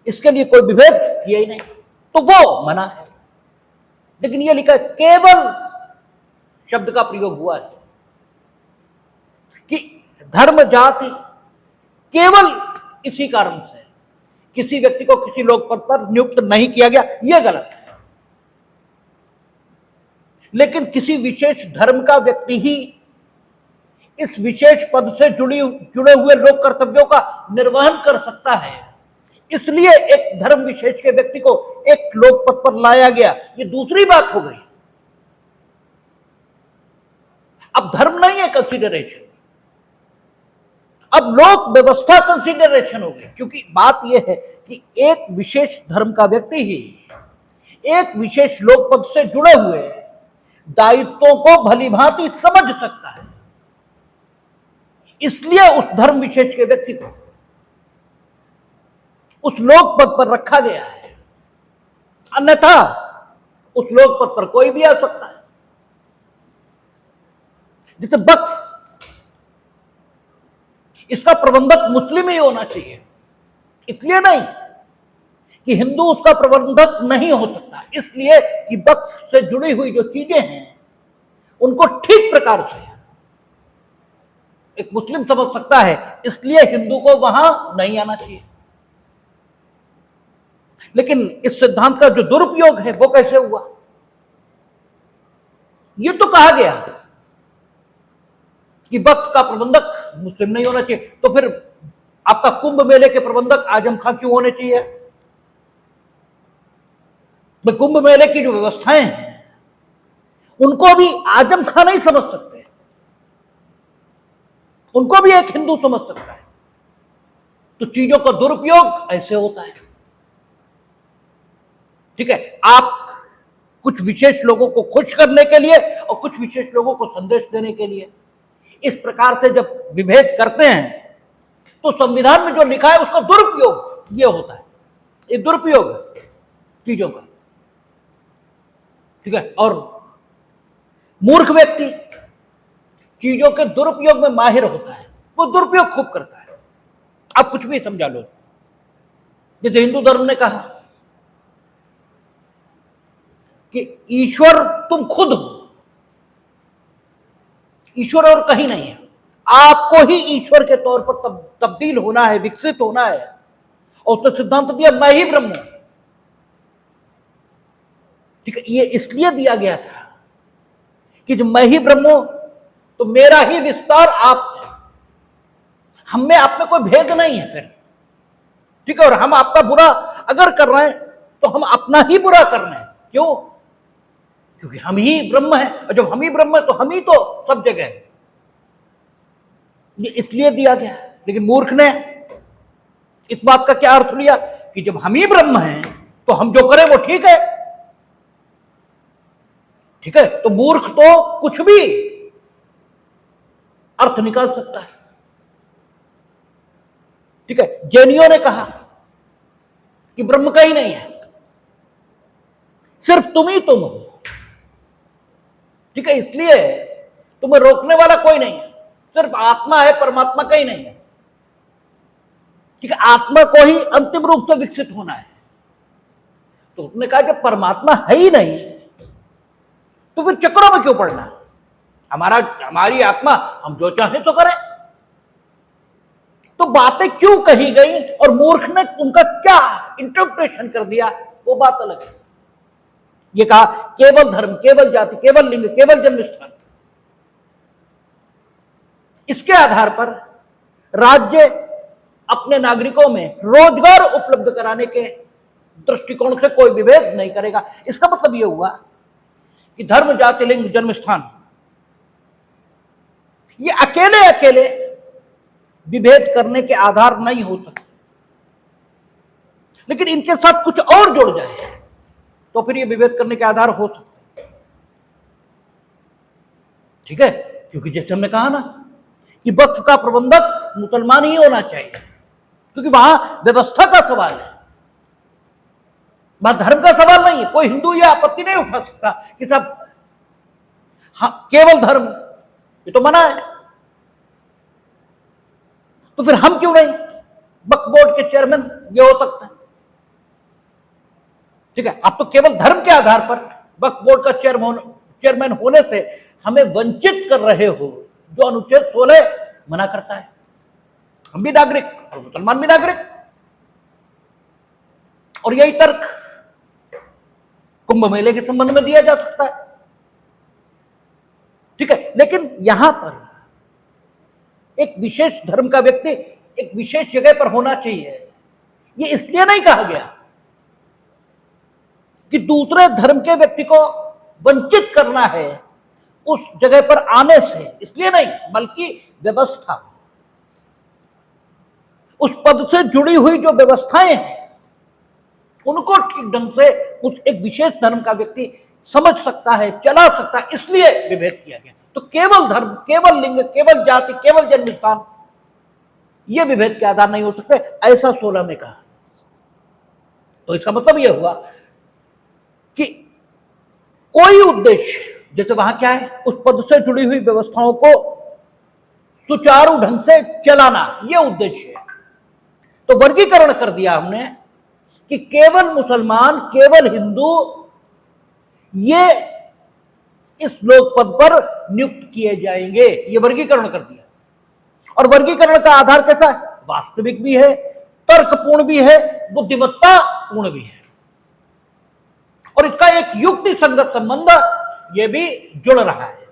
इसके लिए कोई विभेद किया ही नहीं, तो वो मना है। लेकिन ये लिखा है, केवल शब्द का प्रयोग हुआ है कि धर्म, जाति, केवल इसी कारण से किसी व्यक्ति को किसी लोक पद पर नियुक्त नहीं किया गया, यह गलत है। लेकिन किसी विशेष धर्म का व्यक्ति ही इस विशेष पद से जुड़े हुए लोक कर्तव्यों का निर्वहन कर सकता है, इसलिए एक धर्म विशेष के व्यक्ति को एक लोक पद पर लाया गया, ये दूसरी बात हो गई। अब धर्म नहीं है कंसीडरेशन, अब लोक व्यवस्था कंसीडरेशन हो गई, क्योंकि बात यह है कि एक विशेष धर्म का व्यक्ति ही एक विशेष लोक पद से जुड़े हुए दायित्वों को भलीभांति समझ सकता है। इसलिए उस धर्म विशेष के व्यक्ति को उस लोक पद पर रखा गया है, अन्यथा उस लोक पद पर कोई भी आ सकता है। जैसे वक्फ, इसका प्रबंधक मुस्लिम ही होना चाहिए, इसलिए नहीं कि हिंदू उसका प्रबंधक नहीं हो सकता, इसलिए कि वक्फ से जुड़ी हुई जो चीजें हैं उनको ठीक प्रकार से एक मुस्लिम समझ सकता है, इसलिए हिंदू को वहां नहीं आना चाहिए। लेकिन इस सिद्धांत का जो दुरुपयोग है वो कैसे हुआ? ये तो कहा गया कि वक्फ का प्रबंधक मुस्लिम नहीं होना चाहिए, तो फिर आपका कुंभ मेले के प्रबंधक आजम खां क्यों होने चाहिए? कुंभ मेले की जो व्यवस्थाएं हैं उनको भी आजम खां नहीं समझ सकते, उनको भी एक हिंदू समझ सकता है। तो चीजों का दुरुपयोग ऐसे होता है। ठीक है, आप कुछ विशेष लोगों को खुश करने के लिए और कुछ विशेष लोगों को संदेश देने के लिए इस प्रकार से जब विभेद करते हैं तो संविधान में जो लिखा है उसका दुरुपयोग ये होता है, ये दुरुपयोग है चीजों का। ठीक है, और मूर्ख व्यक्ति चीजों के दुरुपयोग में माहिर होता है, वो दुरुपयोग खूब करता है। आप कुछ भी समझा लो, जैसे हिंदू धर्म ने कहा कि ईश्वर तुम खुद हो, ईश्वर और कहीं नहीं है, आपको ही ईश्वर के तौर पर तब्दील होना है, विकसित होना है। और उसने सिद्धांत दिया मैं ही ब्रह्म हूं। ठीक है, ये इसलिए दिया गया था कि जब मैं ही ब्रह्म हूं तो मेरा ही विस्तार आप है, हम में आप में कोई भेद नहीं है फिर। ठीक है, और हम आपका बुरा अगर कर रहे हैं तो हम अपना ही बुरा कर रहे हैं। क्यों? क्योंकि हम ही ब्रह्म हैं, और जब हम ही ब्रह्म है तो हम ही तो सब जगह है। ये इसलिए दिया गया। लेकिन मूर्ख ने इस बात का क्या अर्थ लिया कि जब हम ही ब्रह्म हैं तो हम जो करें वो ठीक है। ठीक है, तो मूर्ख तो कुछ भी अर्थ निकाल सकता है। ठीक है, जैनियों ने कहा कि ब्रह्म कहीं नहीं है, सिर्फ तुम ही तुम हो। ठीक है, इसलिए तुम्हें रोकने वाला कोई नहीं है, सिर्फ आत्मा है, परमात्मा कहीं नहीं है। ठीक है, आत्मा को ही अंतिम रूप से विकसित होना है। तो उसने कहा कि परमात्मा है ही नहीं तो फिर चक्रों में क्यों पड़ना? हमारी आत्मा हम जो चाहें तो करें। तो बातें क्यों कही गई और मूर्ख ने उनका क्या इंटरप्रिटेशन कर दिया, वो बात अलग है। ये कहा केवल धर्म, केवल जाति, केवल लिंग, केवल जन्म स्थान, इसके आधार पर राज्य अपने नागरिकों में रोजगार उपलब्ध कराने के दृष्टिकोण से कोई विभेद नहीं करेगा। इसका मतलब यह हुआ कि धर्म, जाति, लिंग, जन्म स्थान ये अकेले अकेले विभेद करने के आधार नहीं हो सकते, लेकिन इनके साथ कुछ और जुड़ जाए तो फिर ये विभेद करने के आधार हो सकते हैं। ठीक है, क्योंकि जैसे हमने कहा ना कि वक्फ का प्रबंधक मुसलमान ही होना चाहिए, क्योंकि वहां व्यवस्था का सवाल है, वहां धर्म का सवाल नहीं है। कोई हिंदू यह आपत्ति नहीं उठा सकता कि सब केवल धर्म, ये तो मना है। तो फिर हम क्यों नहीं? वक्फ बोर्ड के चेयरमैन ये हो सकता है। ठीक है, आप तो केवल धर्म के आधार पर वक्फ बोर्ड का चेयरमैन होने से हमें वंचित कर रहे हो, जो अनुच्छेद 16 मना करता है। हम भी नागरिक और मुसलमान भी नागरिक, और यही तर्क कुंभ मेले के संबंध में दिया जा सकता है। ठीक है, लेकिन यहां पर एक विशेष धर्म का व्यक्ति एक विशेष जगह पर होना चाहिए, ये इसलिए नहीं कहा गया कि दूसरे धर्म के व्यक्ति को वंचित करना है उस जगह पर आने से, इसलिए नहीं, बल्कि व्यवस्था, उस पद से जुड़ी हुई जो व्यवस्थाएं हैं उनको ठीक ढंग से उस एक विशेष धर्म का व्यक्ति समझ सकता है, चला सकता है, इसलिए विभेद किया गया। तो केवल धर्म, केवल लिंग, केवल जाति, केवल जन्म स्थान, यह विभेद के आधार नहीं हो सकते, ऐसा 16 में कहा। तो इसका मतलब यह हुआ कि कोई उद्देश्य, जैसे वहां क्या है, उस पद से जुड़ी हुई व्यवस्थाओं को सुचारू ढंग से चलाना, यह उद्देश्य है। तो वर्गीकरण कर दिया हमने कि केवल मुसलमान, केवल हिंदू ये इस लोक पद पर नियुक्त किए जाएंगे, यह वर्गीकरण कर दिया। और वर्गीकरण का आधार कैसा है? वास्तविक भी है, तर्कपूर्ण भी है, बुद्धिमत्ता पूर्ण भी है, और इसका एक युक्ति संगत संबंध यह भी जुड़ रहा है।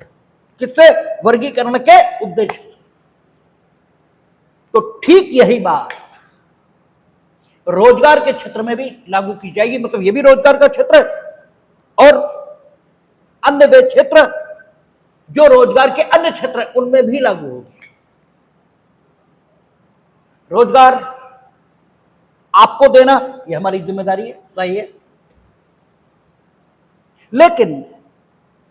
किससे? वर्गीकरण के उद्देश्य। तो ठीक यही बात रोजगार के क्षेत्र में भी लागू की जाएगी। मतलब यह भी रोजगार का क्षेत्र है और अन्य वे क्षेत्र जो रोजगार के अन्य क्षेत्र है उनमें भी लागू होगी। रोजगार आपको देना यह हमारी जिम्मेदारी है, सही है, लेकिन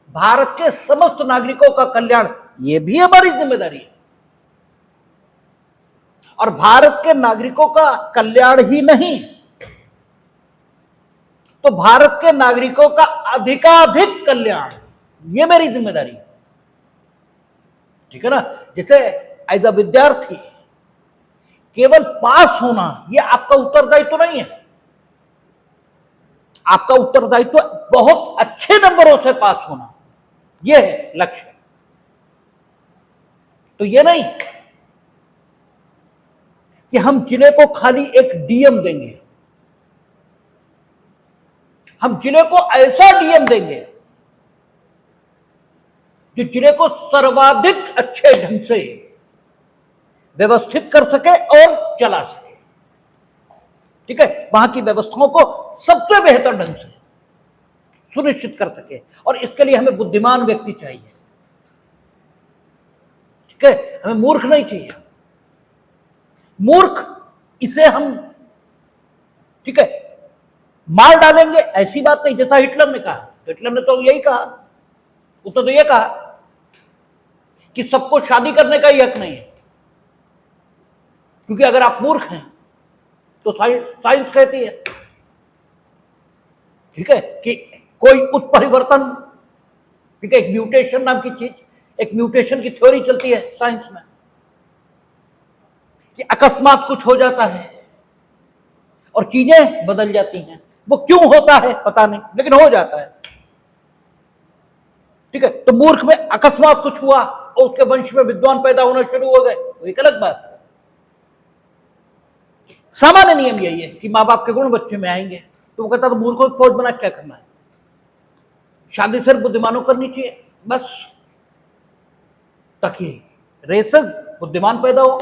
भारत के समस्त नागरिकों का कल्याण यह भी हमारी जिम्मेदारी है। और भारत के नागरिकों का कल्याण ही नहीं, तो भारत के नागरिकों का अधिकाधिक कल्याण, यह मेरी जिम्मेदारी है। ठीक है ना? जैसे एज अ विद्यार्थी केवल पास होना यह आपका उत्तरदायित्व तो नहीं है। आपका उत्तरदायित्व बहुत अच्छे नंबरों से पास होना, यह है लक्ष्य। तो यह नहीं कि हम जिले को खाली एक डीएम देंगे, हम जिले को ऐसा डीएम देंगे जो जिले को सर्वाधिक अच्छे ढंग से व्यवस्थित कर सके और चला सके। ठीक है? वहां की व्यवस्थाओं को सबसे बेहतर ढंग से सुनिश्चित कर सके, और इसके लिए हमें बुद्धिमान व्यक्ति चाहिए। ठीक है? हमें मूर्ख नहीं चाहिए। मूर्ख इसे हम, ठीक है, मार डालेंगे, ऐसी बात नहीं। जैसा हिटलर ने कहा, हिटलर ने तो यही कहा, उसने तो यह कहा कि सबको शादी करने का ही हक नहीं है, क्योंकि अगर आप मूर्ख हैं तो साइंस कहती है, ठीक है, कि कोई उत्परिवर्तन, ठीक है, एक म्यूटेशन नाम की चीज, एक म्यूटेशन की थ्योरी चलती है साइंस में, कि अकस्मात कुछ हो जाता है और चीजें बदल जाती हैं। वो क्यों होता है पता नहीं, लेकिन हो जाता है। ठीक है? तो मूर्ख में अकस्मात कुछ हुआ और उसके वंश में विद्वान पैदा होना शुरू हो गए, तो एक अलग बात है। सामान्य नियम यही है कि मां बाप के गुण बच्चे में आएंगे, तो वो कहता तो मूर्खों की फौज बना क्या करना है, शादी सिर्फ बुद्धिमानों करनी चाहिए बस, ताकि रेसस बुद्धिमान पैदा हो।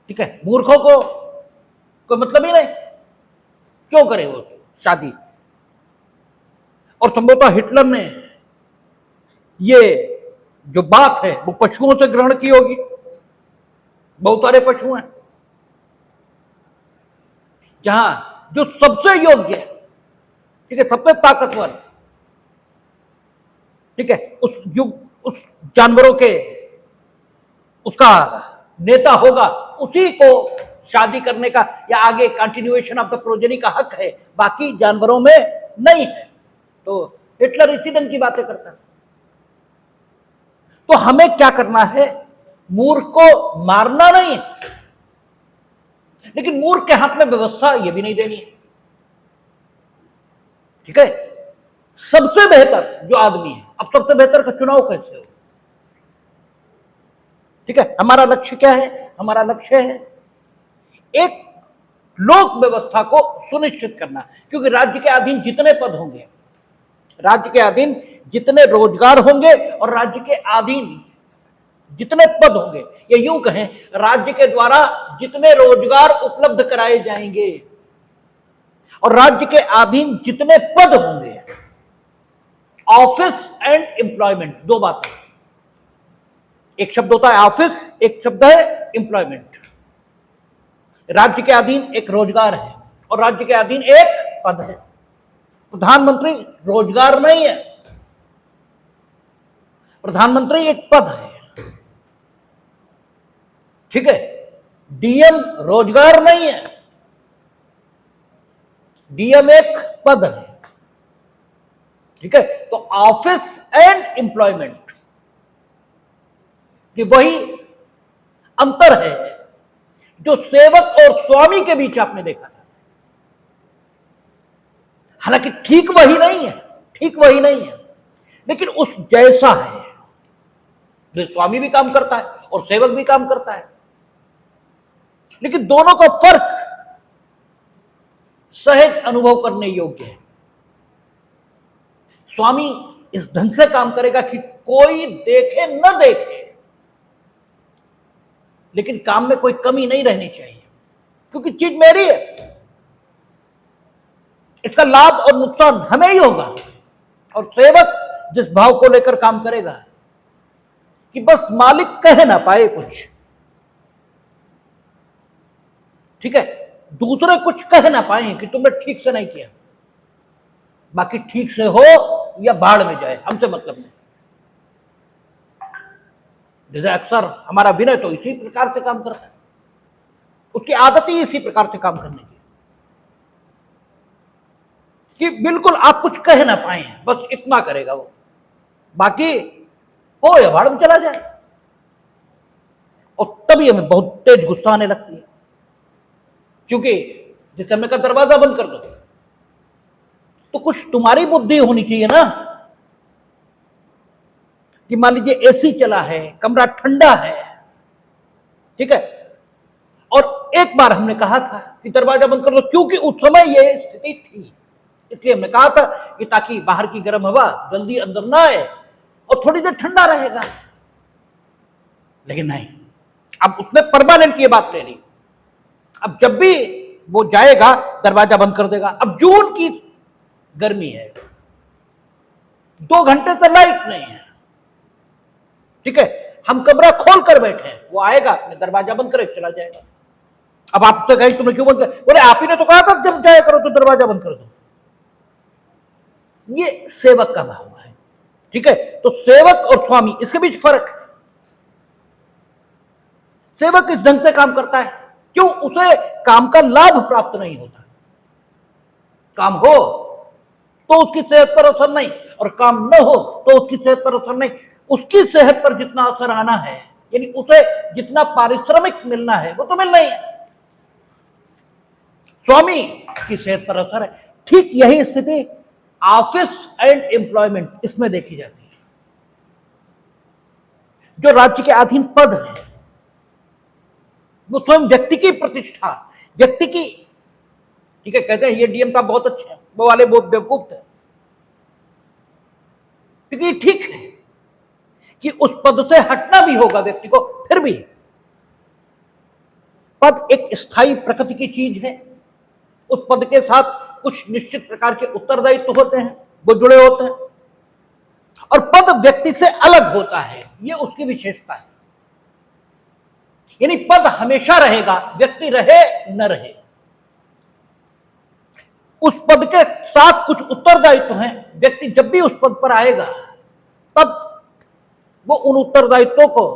ठीक है? मूर्खों को कोई मतलब ही नहीं, क्यों करे वो शादी। और संभवतः हिटलर ने ये जो बात है वो पशुओं से ग्रहण की होगी। बहुत सारे पशु हैं जहां जो सबसे योग्य, ठीक है, सबसे ताकतवर, ठीक है, उस जानवरों के उसका नेता होगा, उसी को शादी करने का या आगे कंटिन्यूएशन ऑफ द प्रोजेनी का हक है, बाकी जानवरों में नहीं है। तो हिटलर इसी ढंग की बातें करता है। तो हमें क्या करना है? मूर्ख को मारना नहीं है, लेकिन मूर्ख के हाथ में व्यवस्था यह भी नहीं देनी है। ठीक है? सबसे बेहतर जो आदमी है, अब सबसे बेहतर का चुनाव कैसे हो? ठीक है? हमारा लक्ष्य क्या है? हमारा लक्ष्य है एक लोक व्यवस्था को सुनिश्चित करना, क्योंकि राज्य के अधीन जितने पद होंगे, राज्य के अधीन जितने रोजगार होंगे और राज्य के अधीन जितने पद होंगे, या यूं कहें राज्य के द्वारा जितने रोजगार उपलब्ध कराए जाएंगे और राज्य के अधीन जितने पद होंगे, ऑफिस एंड एम्प्लॉयमेंट, दो बातें, एक शब्द होता है ऑफिस, एक शब्द है एम्प्लॉयमेंट। राज्य के अधीन एक रोजगार है और राज्य के अधीन एक पद है। प्रधानमंत्री रोजगार नहीं है, प्रधानमंत्री एक पद है, ठीक है, डीएम रोजगार नहीं है, डीएम एक पद है, ठीक है। तो ऑफिस एंड एम्प्लॉयमेंट कि वही अंतर है जो सेवक और स्वामी के बीच आपने देखा था। हालांकि ठीक वही नहीं है, ठीक वही नहीं है, लेकिन उस जैसा है। जो स्वामी भी काम करता है और सेवक भी काम करता है, लेकिन दोनों का फर्क सहज अनुभव करने योग्य है। स्वामी इस ढंग से काम करेगा कि कोई देखे न देखे, लेकिन काम में कोई कमी नहीं रहनी चाहिए, क्योंकि चीज मेरी है। इसका लाभ और नुकसान हमें ही होगा। और सेवक जिस भाव को लेकर काम करेगा कि बस मालिक कह ना पाए कुछ, ठीक है, दूसरे कुछ कह ना पाए कि तुमने ठीक से नहीं किया, बाकी ठीक से हो या बाढ़ में जाए, हमसे मतलब नहीं। जैसे अक्सर हमारा विनय तो इसी प्रकार से काम करता है, उसकी आदत ही इसी प्रकार से काम करने की कि बिल्कुल आप कुछ कह ना पाए, बस इतना करेगा वो, बाकी हो या बाढ़ में चला जाए। और तभी हमें बहुत तेज गुस्सा आने लगती है, क्योंकि जैसे हमने कहा दरवाजा बंद कर दो, तो कुछ तुम्हारी बुद्धि होनी चाहिए ना कि मान लीजिए एसी चला है, कमरा ठंडा है, ठीक है, और एक बार हमने कहा था कि दरवाजा बंद कर दो, क्योंकि उस समय ये स्थिति थी, इसलिए हमने कहा था कि ताकि बाहर की गर्म हवा जल्दी अंदर ना आए और थोड़ी देर ठंडा रहेगा। लेकिन नहीं, अब उसने परमानेंट ये बात ले ली, अब जब भी वो जाएगा दरवाजा बंद कर देगा। अब जून की गर्मी है, 2 घंटे से लाइट नहीं है, ठीक है, हम कमरा खोल कर बैठे हैं, वो आएगा अपने दरवाजा बंद करे चला जाएगा। अब आपसे कहीं तुमने क्यों बंद कर, बोले आप ही ने तो कहा था जब जाया करो तो दरवाजा बंद कर दो। ये सेवक का भाव है, ठीक है। तो सेवक और स्वामी, इसके बीच फर्क है। सेवक इस ढंग से काम करता है, क्यों, उसे काम का लाभ प्राप्त नहीं होता। काम हो तो उसकी सेहत पर असर नहीं, और काम न हो तो उसकी सेहत पर असर नहीं। उसकी सेहत पर जितना असर आना है, यानी उसे जितना पारिश्रमिक मिलना है, वो तो मिलना ही है। स्वामी की सेहत पर असर है। ठीक यही स्थिति ऑफिस एंड एम्प्लॉयमेंट इसमें देखी जाती है। जो राज्य के अधीन पद है, वो स्वयं व्यक्ति की प्रतिष्ठा, व्यक्ति की, ठीक है, कहते हैं ये डीएम साहब बहुत अच्छे हैं, वो वाले बहुत बेवकूफ थे, क्योंकि ठीक है कि उस पद से हटना भी होगा व्यक्ति को, फिर भी पद एक स्थायी प्रकृति की चीज है। उस पद के साथ कुछ निश्चित प्रकार के उत्तरदायित्व होते हैं, वो जुड़े होते हैं, और पद व्यक्ति से अलग होता है, ये उसकी विशेषता है। यानी पद हमेशा रहेगा, व्यक्ति रहे न रहे। उस पद के साथ कुछ उत्तरदायित्व हैं, व्यक्ति जब भी उस पद पर आएगा तब वो उन उत्तरदायित्वों को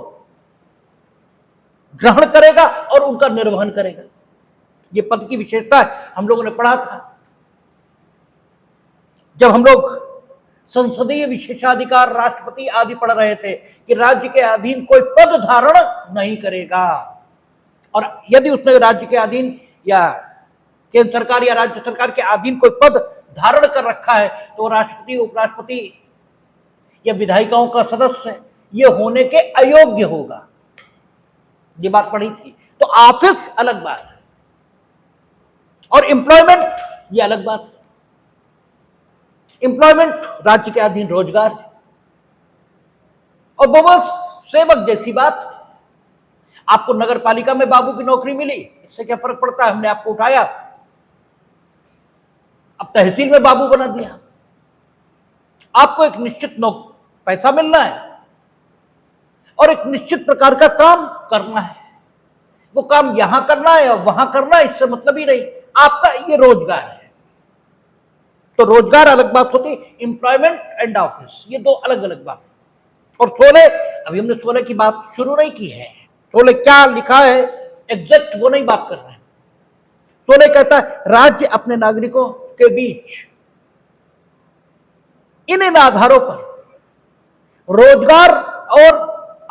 ग्रहण करेगा और उनका निर्वहन करेगा। ये पद की विशेषता है। हम लोगों ने पढ़ा था जब हम लोग संसदीय विशेषाधिकार, राष्ट्रपति आदि पढ़ रहे थे कि राज्य के अधीन कोई पद धारण नहीं करेगा, और यदि उसने राज्य के अधीन या केंद्र सरकार या राज्य सरकार के अधीन कोई पद धारण कर रखा है तो राष्ट्रपति, उपराष्ट्रपति या विधायिकाओं का सदस्य ये होने के अयोग्य होगा। ये बात पढ़ी थी। तो ऑफिस अलग बात है और एम्प्लॉयमेंट ये अलग बात है। एम्प्लॉयमेंट राज्य के अधीन रोजगार है, और वो बस सेवक जैसी बात है। आपको नगर पालिका में बाबू की नौकरी मिली, इससे क्या फर्क पड़ता है, हमने आपको उठाया, अब तहसील में बाबू बना दिया। आपको एक निश्चित पैसा मिलना है और एक निश्चित प्रकार का काम करना है। वो काम यहां करना है और वहां करना है, इससे मतलब ही नहीं। आपका ये रोजगार है। तो रोजगार अलग बात होती है, एम्प्लॉयमेंट एंड ऑफिस ये दो अलग अलग बात है। और 16, अभी हमने 16 की बात शुरू नहीं की है। 16 क्या लिखा है एग्जैक्ट वो नहीं बात कर रहे हैं। 16 कहता है राज्य अपने नागरिकों के बीच इन आधारों पर रोजगार और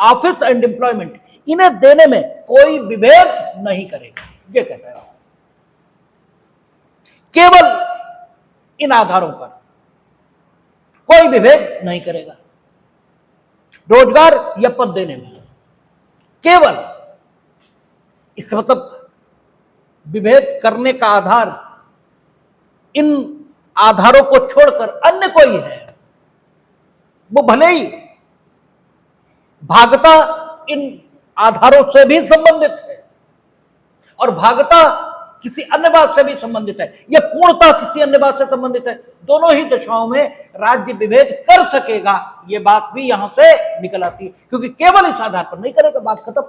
ऑफिस एंड एम्प्लॉयमेंट इन्हें देने में कोई विभेद नहीं करेगा। ये कहता है केवल इन आधारों पर कोई विभेद नहीं करेगा रोजगार या पद देने में। केवल, इसका मतलब विभेद करने का आधार इन आधारों को छोड़कर अन्य कोई है, वो भले ही भागता इन आधारों से भी संबंधित है और भागता किसी अन्य बात से भी संबंधित है, यह पूर्णता किसी अन्य बात से संबंधित है, दोनों ही दशाओं में राज्य विभेद कर सकेगा। यह बात भी यहां से निकल आती है, क्योंकि केवल इस आधार पर नहीं करेगा, बात खत्म।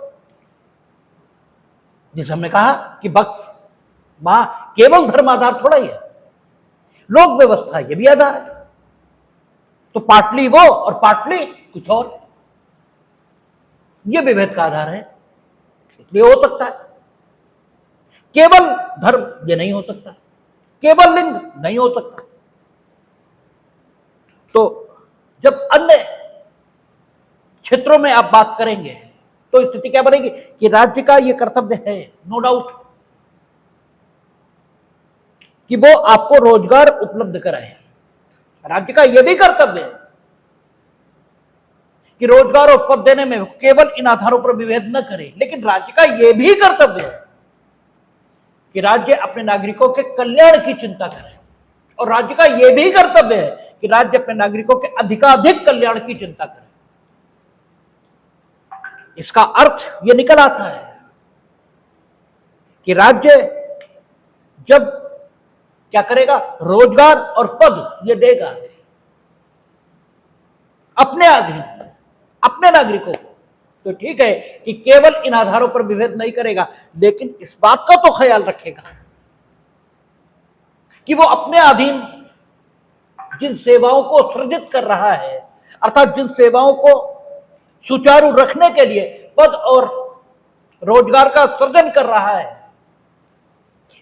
जैसे हमने कहा कि बक्स वहां केवल धर्म आधार थोड़ा ही है, लोक व्यवस्था यह भी आधार है, तो पार्टली वो और पार्टली कुछ और, यह विभेद का आधार है, इसलिए हो सकता है। केवल धर्म ये नहीं हो सकता, केवल लिंग नहीं हो सकता। तो जब अन्य क्षेत्रों में आप बात करेंगे तो स्थिति क्या बनेगी कि राज्य का यह कर्तव्य है, नो डाउट, कि वो आपको रोजगार उपलब्ध कराए। राज्य का यह भी कर्तव्य है कि रोजगार और पद देने में केवल इन आधारों पर विभेद न करे, लेकिन राज्य का यह भी कर्तव्य है कि राज्य अपने नागरिकों के कल्याण की चिंता करे, और राज्य का यह भी कर्तव्य है कि राज्य अपने नागरिकों के अधिकाधिक कल्याण की चिंता करे। इसका अर्थ यह निकल आता है कि राज्य जब क्या करेगा, रोजगार और पद ये देगा अपने अधीन अपने नागरिकों को, तो ठीक है कि केवल इन आधारों पर विभेद नहीं करेगा, लेकिन इस बात का तो ख्याल रखेगा कि वो अपने अधीन जिन सेवाओं को सृजित कर रहा है, अर्थात जिन सेवाओं को सुचारू रखने के लिए पद और रोजगार का सृजन कर रहा है,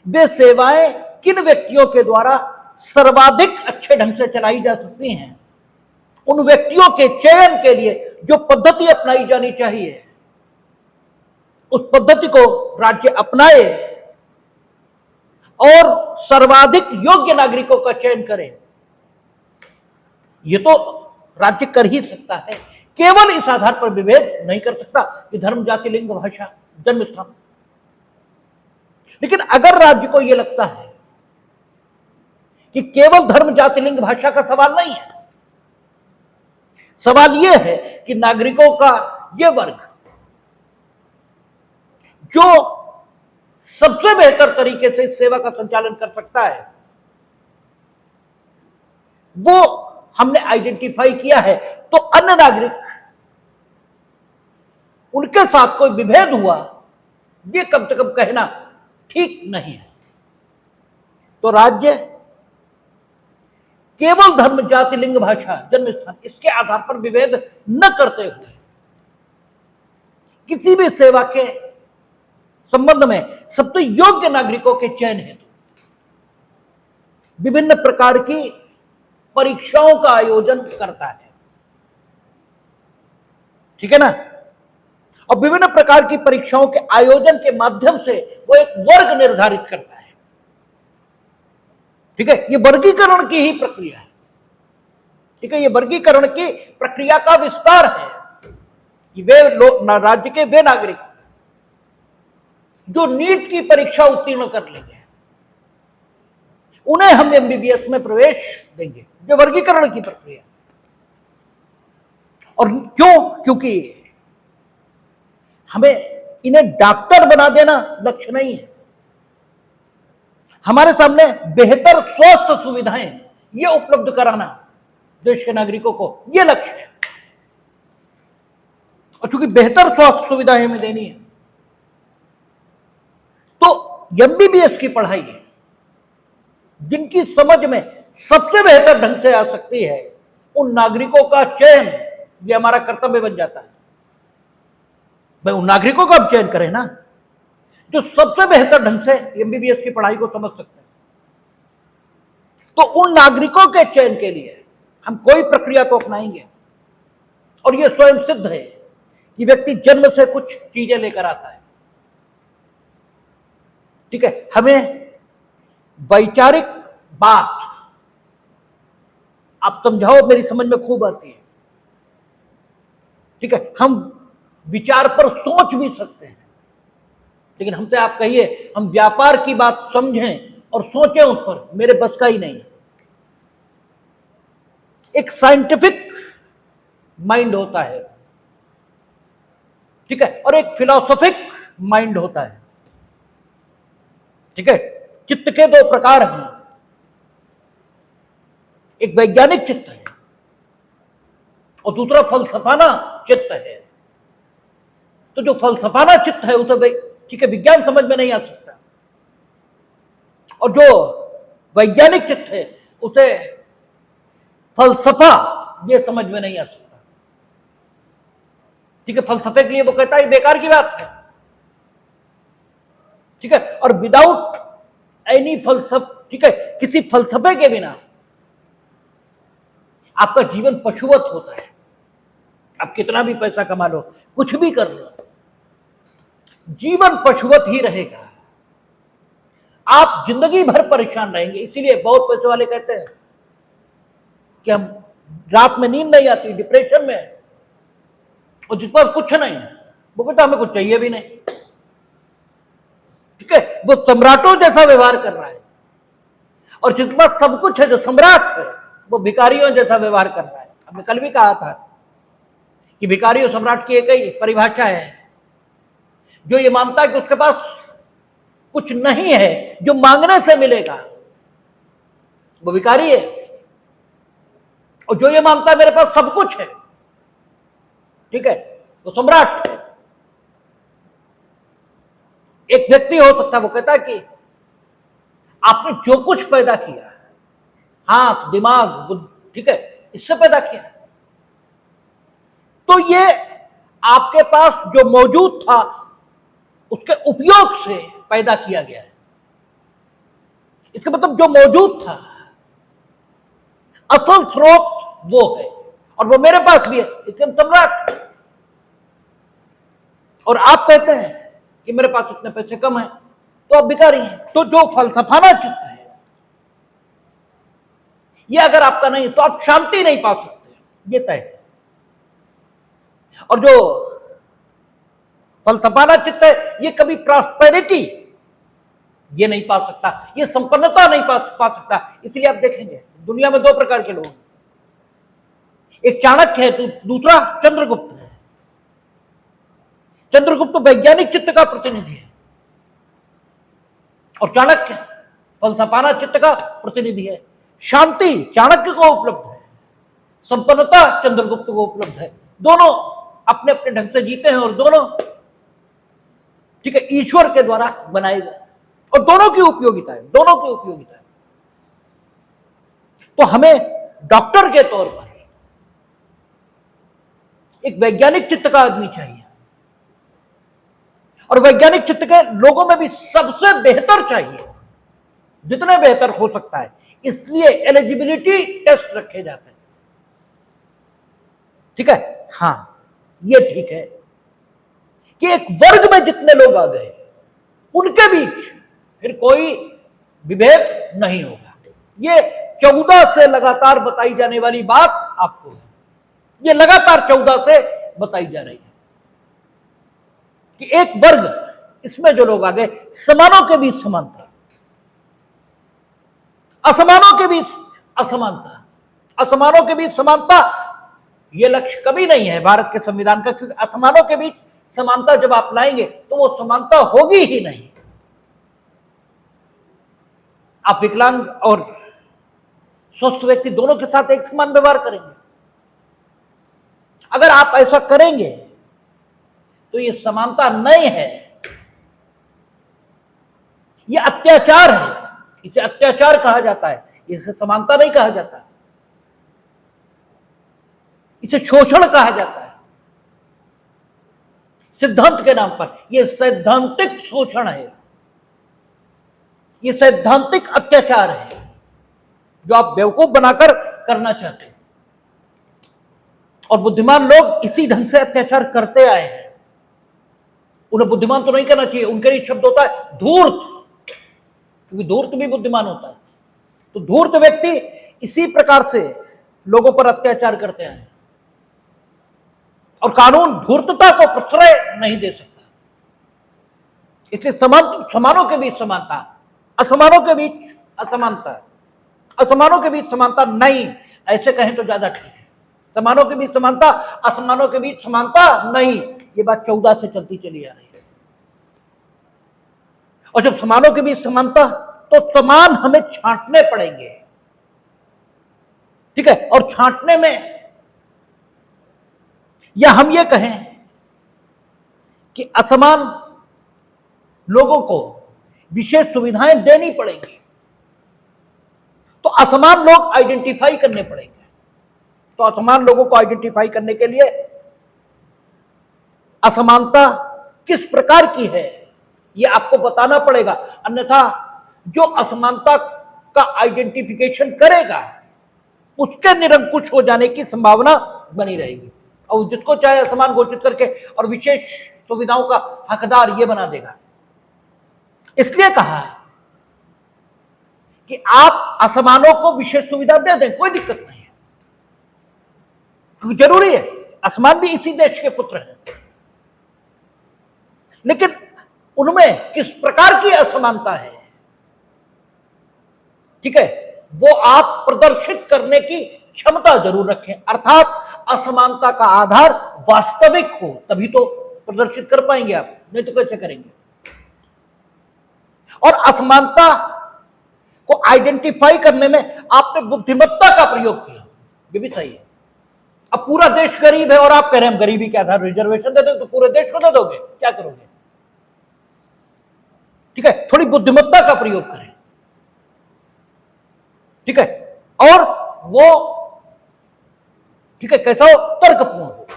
वे सेवाएं किन व्यक्तियों के द्वारा सर्वाधिक अच्छे ढंग से चलाई जा सकती हैं, उन व्यक्तियों के चयन के लिए जो पद्धति अपनाई जानी चाहिए, उस पद्धति को राज्य अपनाए और सर्वाधिक योग्य नागरिकों का चयन करे। यह तो राज्य कर ही सकता है, केवल इस आधार पर विभेद नहीं कर सकता कि धर्म, जाति, लिंग, भाषा, जन्म स्थान। लेकिन अगर राज्य को यह लगता है कि केवल धर्म, जाति, लिंग, भाषा का सवाल नहीं है, सवाल यह है कि नागरिकों का यह वर्ग जो सबसे बेहतर तरीके से सेवा का संचालन कर सकता है, वो हमने आइडेंटिफाई किया है, तो अन्य नागरिक उनके साथ कोई विभेद हुआ, ये कम से कम कहना ठीक नहीं है। तो राज्य केवल धर्म, जाति, लिंग, भाषा, जन्म स्थान इसके आधार पर विभेद न करते हुए किसी भी सेवा के संबंध में सबसे योग्य नागरिकों के चयन हेतु विभिन्न प्रकार की परीक्षाओं का आयोजन करता है, ठीक है ना। और विभिन्न प्रकार की परीक्षाओं के आयोजन के माध्यम से वो एक वर्ग निर्धारित करता है, ठीक है। ये वर्गीकरण की ही प्रक्रिया है, ठीक है। ये वर्गीकरण की प्रक्रिया का विस्तार है कि वे लोग, राज्य के वे नागरिक जो नीट की परीक्षा उत्तीर्ण कर लेंगे, उन्हें हम एमबीबीएस में प्रवेश देंगे। ये वर्गीकरण की प्रक्रिया। और क्यों? क्योंकि हमें इन्हें डॉक्टर बना देना लक्ष्य नहीं है, हमारे सामने बेहतर स्वास्थ्य सुविधाएं ये उपलब्ध कराना देश के नागरिकों को, ये लक्ष्य है। और चूंकि बेहतर स्वास्थ्य सुविधाएं हमें देनी है, तो एमबीबीएस की पढ़ाई जिनकी समझ में सबसे बेहतर ढंग से आ सकती है, उन नागरिकों का चयन ये हमारा कर्तव्य बन जाता है। भाई उन नागरिकों का हम चयन करें ना जो सबसे बेहतर ढंग से एमबीबीएस की पढ़ाई को समझ सकते हैं। तो उन नागरिकों के चयन के लिए हम कोई प्रक्रिया तो अपनाएंगे, और यह स्वयं सिद्ध है कि व्यक्ति जन्म से कुछ चीजें लेकर आता है। ठीक है, हमें वैचारिक बात आप समझाओ मेरी समझ में खूब आती है। ठीक है, हम विचार पर सोच भी सकते हैं, लेकिन हमसे आप कहिए हम व्यापार की बात समझें और सोचें उस पर, मेरे बस का ही नहीं। एक साइंटिफिक माइंड होता है, ठीक है, और एक फिलोसॉफिक माइंड होता है। ठीक है, चित्त के दो प्रकार हैं, एक वैज्ञानिक चित्त है और दूसरा फलसफाना चित्त है। तो जो फलसफाना चित्त है उसे ठीक है विज्ञान समझ में नहीं आ सकता, और जो वैज्ञानिक चित्त है उसे फलसफा ये समझ में नहीं आ सकता। ठीक है, फलसफे के लिए वो कहता है बेकार की बात है। ठीक है, और विदाउट एनी ठीक है, किसी फलसफे के बिना आपका जीवन पशुवत होता है। आप कितना भी पैसा कमा लो, कुछ भी कर लो, जीवन पशुवत ही रहेगा। आप जिंदगी भर परेशान रहेंगे। इसीलिए बहुत पैसे वाले कहते हैं कि हम रात में नींद नहीं आती, डिप्रेशन में, और जिस पर कुछ नहीं वो कहता हमें कुछ चाहिए भी नहीं। ठीक है, वो सम्राटों जैसा व्यवहार कर रहा है, और जिस पर सब कुछ है, जो सम्राट है, वो भिखारियों जैसा व्यवहार कर रहा है। हमने कल भी कहा था कि भिखारी और सम्राट की एक ही परिभाषा है। जो ये मानता है कि उसके पास कुछ नहीं है, जो मांगने से मिलेगा, वो भिखारी है। और जो ये मानता है मेरे पास सब कुछ है, ठीक है, वो सम्राट है। एक व्यक्ति हो सकता है वो कहता है कि आपने जो कुछ पैदा किया, हाथ, दिमाग, बुद्धि, ठीक है, इससे पैदा किया, तो ये आपके पास जो मौजूद था उसके उपयोग से पैदा किया गया है। इसका मतलब जो मौजूद था, असल स्रोत वो है, और वो मेरे पास भी है, इसलिए हम सम्राट। और आप कहते हैं कि मेरे पास इतने पैसे कम है, तो आप भिखारी हैं। तो जो फलसफाना चित्त है, ये अगर आपका नहीं तो आप शांति नहीं पा सकते, ये तय है। और जो फलसफाना चित्त है, ये कभी प्रॉस्पेरिटी ये नहीं पा सकता, ये संपन्नता नहीं पा सकता। इसलिए आप देखेंगे दुनिया में दो प्रकार के लोग, एक चाणक्य है तो दूसरा चंद्रगुप्त है। चंद्रगुप्त वैज्ञानिक चित्त का प्रतिनिधि है, और चाणक्य फलसफाना चित्त का प्रतिनिधि है। शांति चाणक्य को उपलब्ध है, संपन्नता चंद्रगुप्त को उपलब्ध है। दोनों अपने अपने ढंग से जीते हैं, और दोनों ठीक है ईश्वर के द्वारा बनाए गए, और दोनों की उपयोगिता है, दोनों की उपयोगिता है। तो हमें डॉक्टर के तौर पर एक वैज्ञानिक चित्त का आदमी चाहिए, और वैज्ञानिक चित्त के लोगों में भी सबसे बेहतर चाहिए, जितने बेहतर हो सकता है। इसलिए एलिजिबिलिटी टेस्ट रखे जाते हैं। ठीक है, हां ये ठीक है कि एक वर्ग में जितने लोग आ गए उनके बीच फिर कोई विभेद नहीं होगा। ये 14 से लगातार बताई जाने वाली बात आपको है, ये लगातार 14 से बताई जा रही है कि एक वर्ग, इसमें जो लोग आ गए, समानों के बीच समानता, असमानों के बीच असमानता, असमानों के बीच समानता, यह लक्ष्य कभी नहीं है भारत के संविधान का, क्योंकि असमानों के बीच समानता जब आप लाएंगे तो वो समानता होगी ही नहीं। आप विकलांग और स्वस्थ व्यक्ति दोनों के साथ एक समान व्यवहार करेंगे। अगर आप ऐसा करेंगे तो ये समानता नहीं है, ये अत्याचार है। इसे अत्याचार कहा जाता है, इसे समानता नहीं कहा जाता। इसे शोषण कहा जाता है सिद्धांत के नाम पर। यह सैद्धांतिक शोषण है, यह सैद्धांतिक अत्याचार है जो आप बेवकूफ बनाकर करना चाहते हैं। और बुद्धिमान लोग इसी ढंग से अत्याचार करते आए हैं। उन्हें बुद्धिमान तो नहीं कहना चाहिए, उनके लिए शब्द होता है धूर्त, क्योंकि धूर्त भी बुद्धिमान होता है। तो धूर्त व्यक्ति इसी प्रकार से लोगों पर अत्याचार करते हैं और कानून धूर्तता को प्रश्रय नहीं दे सकता। इसलिए समानों के बीच समानता, असमानों के बीच असमानता, असमानों के बीच समानता नहीं, ऐसे कहें तो ज्यादा ठीक है। समानों के बीच समानता, असमानों के बीच समानता नहीं, ये बात 14 से चलती चली आ रही है। और जब समानों के बीच समानता, तो समान हमें छांटने पड़ेंगे, ठीक है। और छांटने में, या हम ये कहें कि असमान लोगों को विशेष सुविधाएं देनी पड़ेंगी, तो असमान लोग आइडेंटिफाई करने पड़ेंगे। तो असमान लोगों को आइडेंटिफाई करने के लिए असमानता किस प्रकार की है यह आपको बताना पड़ेगा, अन्यथा जो असमानता का आइडेंटिफिकेशन करेगा उसके निरंकुश हो जाने की संभावना बनी रहेगी, और जिसको चाहे असमान घोषित करके और विशेष सुविधाओं का हकदार यह बना देगा। इसलिए कहा कि आप असमानों को विशेष सुविधा दे दें, कोई दिक्कत नहीं है, क्योंकि जरूरी है, असमान भी इसी देश के पुत्र हैं। लेकिन उनमें किस प्रकार की असमानता है, ठीक है, वो आप प्रदर्शित करने की क्षमता जरूर रखें। अर्थात असमानता का आधार वास्तविक हो, तभी तो प्रदर्शित कर पाएंगे आप, नहीं तो कैसे करेंगे। और असमानता को आइडेंटिफाई करने में आपने बुद्धिमत्ता का प्रयोग किया, ये भी सही है। अब पूरा देश गरीब है और आप कह रहे हैं हम गरीबी के आधार रिजर्वेशन दे दें, तो पूरे देश को दे दोगे, क्या करोगे, ठीक है। थोड़ी बुद्धिमत्ता का प्रयोग करें, ठीक है, और वो, ठीक है, कैसा हो, तर्कपूर्ण हो।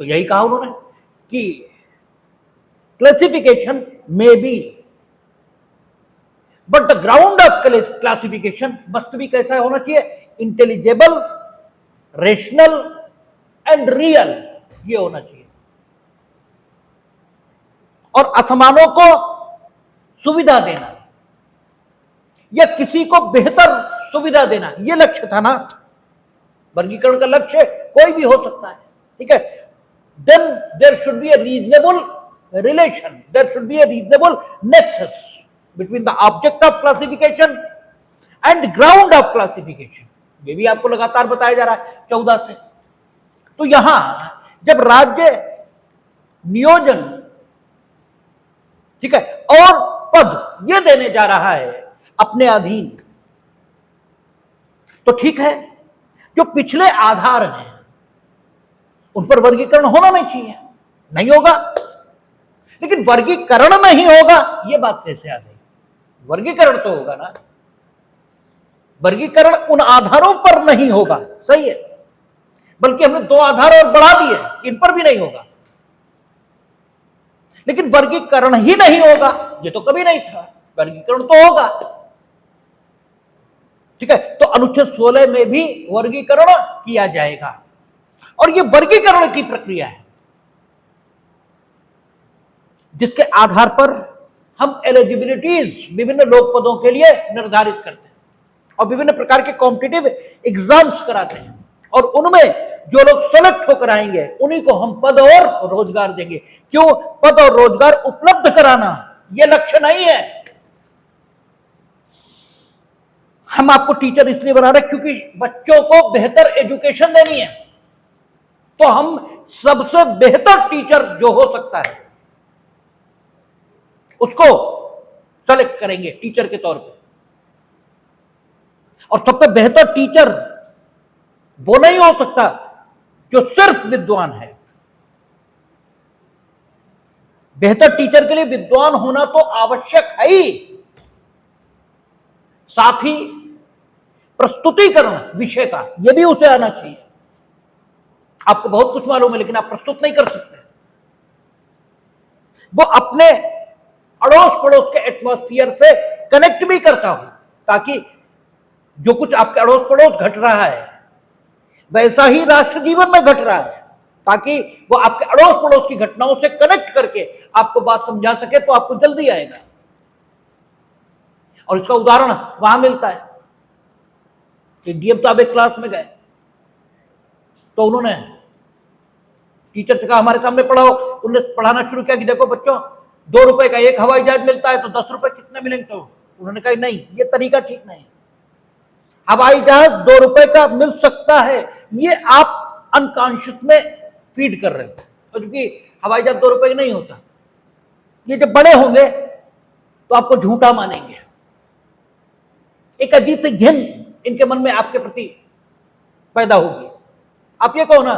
तो यही कहा उन्होंने कि classification may be, but the ground of classification must be कैसा होना चाहिए, इंटेलिजेबल, रेशनल एंड रियल, ये होना चाहिए। और असमानों को सुविधा देना या किसी को बेहतर सुविधा देना, यह लक्ष्य था ना। वर्गीकरण का लक्ष्य कोई भी हो सकता है, ठीक है। Then there should be a reasonable relation, there should be a reasonable nexus between the object of classification and ground of classification. ये भी आपको लगातार बताया जा रहा है 14 से। तो यहां जब राज्य नियोजन, ठीक है, और पद ये देने जा रहा है अपने अधीन, तो ठीक है, जो पिछले आधार हैं उन पर वर्गीकरण होना नहीं चाहिए, नहीं होगा। लेकिन वर्गीकरण नहीं होगा, यह बात कैसे आ गई, वर्गीकरण तो होगा ना। वर्गीकरण उन आधारों पर नहीं होगा, सही है, बल्कि हमने 2 आधार और बढ़ा दिए, इन पर भी नहीं होगा। लेकिन वर्गीकरण ही नहीं होगा, ये तो कभी नहीं था, वर्गीकरण तो होगा, ठीक है। तो अनुच्छेद 16 में भी वर्गीकरण किया जाएगा, और ये वर्गीकरण की प्रक्रिया है जिसके आधार पर हम एलिजिबिलिटीज विभिन्न लोक पदों के लिए निर्धारित करते हैं और विभिन्न प्रकार के कॉम्पिटिटिव एग्जाम्स कराते हैं, और उनमें जो लोग सेलेक्ट होकर आएंगे उन्हीं को हम पद और रोजगार देंगे। क्यों, पद और रोजगार उपलब्ध कराना यह लक्ष्य नहीं है। हम आपको टीचर इसलिए बना रहे क्योंकि बच्चों को बेहतर एजुकेशन देनी है, तो हम सबसे बेहतर टीचर जो हो सकता है उसको सेलेक्ट करेंगे टीचर के तौर पे। और सबसे बेहतर टीचर वो नहीं हो सकता जो सिर्फ विद्वान है। बेहतर टीचर के लिए विद्वान होना तो आवश्यक है ही, साथ ही प्रस्तुतिकरण विषय का यह भी उसे आना चाहिए। आपको बहुत कुछ मालूम है लेकिन आप प्रस्तुत नहीं कर सकते। वो अपने अड़ोस पड़ोस के एटमॉस्फेयर से कनेक्ट भी करता हूं, ताकि जो कुछ आपके अड़ोस पड़ोस घट रहा है वैसा ही राष्ट्र जीवन में घट रहा है, ताकि वो आपके अड़ोस पड़ोस की घटनाओं से कनेक्ट करके आपको बात समझा सके, तो आपको जल्दी आएगा। और इसका उदाहरण वहां मिलता है कि डीएम साहब एक क्लास में गए तो उन्होंने टीचर से कहा हमारे सामने पढ़ाओ। उन्होंने पढ़ाना शुरू किया कि देखो बच्चों, 2 रुपए का एक हवाई जहाज मिलता है तो 10 रुपए कितने मिलेंगे? तो उन्होंने कहा नहीं, ये तरीका ठीक नहीं। हवाई जहाज 2 रुपए का मिल सकता है, ये आप अनकॉन्शियस में फीड कर रहे थे, क्योंकि हवाई जहाज 2 रुपए का नहीं होता। ये जब बड़े होंगे तो आपको झूठा मानेंगे, एक अजीब सी घिन इनके मन में आपके प्रति पैदा होगी। आप ये कहो ना,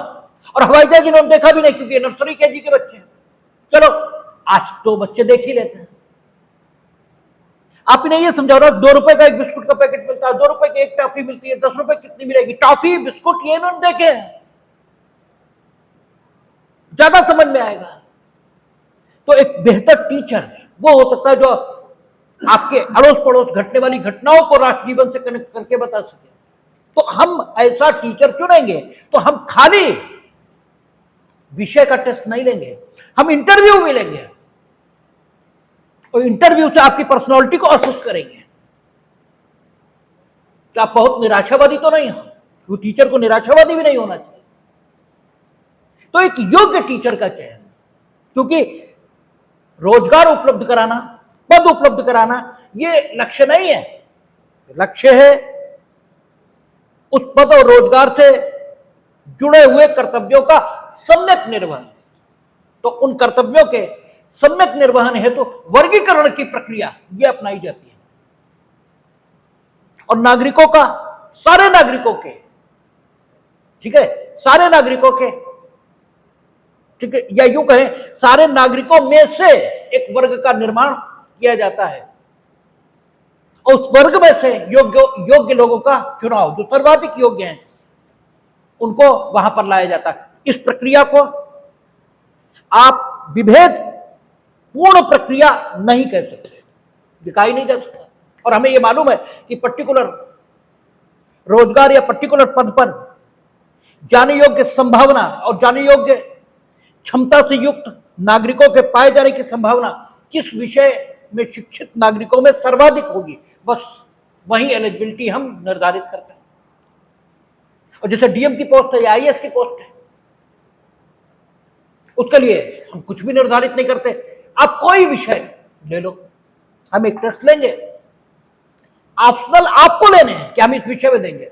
और हवाई जहाज इन्होंने देखा भी नहीं क्योंकि नर्सरी केजी के बच्चे हैं। चलो आज तो बच्चे देख ही लेते हैं। आप इन्हें ये समझाओ ना, 2 रुपए का एक बिस्कुट का पैकेट मिलता है, 2 रुपए की एक टॉफी मिलती है, 10 रुपए कितनी मिलेगी? टॉफी बिस्कुट ये इन्होंने देखे, ज्यादा समझ में आएगा। तो एक बेहतर टीचर वो हो सकता है जो आपके अड़ोस पड़ोस घटने वाली घटनाओं को राष्ट्र जीवन से कनेक्ट करके बता सके। तो हम ऐसा टीचर चुनेंगे तो हम खाली विषय का टेस्ट नहीं लेंगे, हम इंटरव्यू भी लेंगे, और इंटरव्यू से आपकी पर्सनालिटी को असेस करेंगे कि आप बहुत निराशावादी तो नहीं हो, क्योंकि टीचर को निराशावादी भी नहीं होना चाहिए। तो एक योग्य टीचर का चयन, क्योंकि रोजगार उपलब्ध कराना, पद उपलब्ध कराना ये लक्ष्य नहीं है। लक्ष्य है उस पद और रोजगार से जुड़े हुए कर्तव्यों का सम्यक निर्वहन। तो उन कर्तव्यों के सम्यक निर्वहन हेतु वर्गीकरण की प्रक्रिया ये अपनाई जाती है, और नागरिकों का, सारे नागरिकों के, ठीक है, सारे नागरिकों के, ठीक है, या यूं कहें सारे नागरिकों में से एक वर्ग का निर्माण किया जाता है, और उस वर्ग में से योग्य लोगों का चुनाव, जो सर्वाधिक योग्य हैं उनको वहां पर लाया जाता है। इस प्रक्रिया को आप विभेद पूर्ण प्रक्रिया नहीं कह सकते, दिखाई नहीं जा सकता। और हमें यह मालूम है कि पर्टिकुलर रोजगार या पर्टिकुलर पद पर जाने योग्य संभावना और जाने योग्य क्षमता से युक्त नागरिकों के पाए जाने की संभावना किस विषय में शिक्षित नागरिकों में सर्वाधिक होगी, बस वही एलिजिबिलिटी हम निर्धारित करते हैं। और जैसे डीएम की पोस्ट है या आईएएस की पोस्ट है, उसके लिए हम कुछ भी निर्धारित नहीं करते। आप कोई विषय ले लो, हम एक टेस्ट लेंगे, ऑप्शनल आपको लेने हैं कि हम इस विषय में देंगे,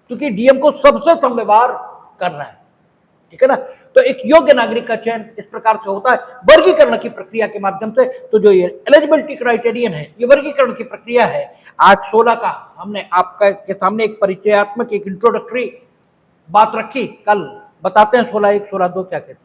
क्योंकि डीएम को सबसे सम्यवार करना है, ठीक है ना। तो एक योग्य नागरिक का चयन इस प्रकार से होता है वर्गीकरण की प्रक्रिया के माध्यम से। तो जो ये एलिजिबिलिटी क्राइटेरियन है, ये वर्गीकरण की प्रक्रिया है। आज 16 का हमने आपका के सामने एक परिचयात्मक, एक इंट्रोडक्टरी बात रखी। कल बताते हैं 16(1) 16(2) क्या कहते हैं।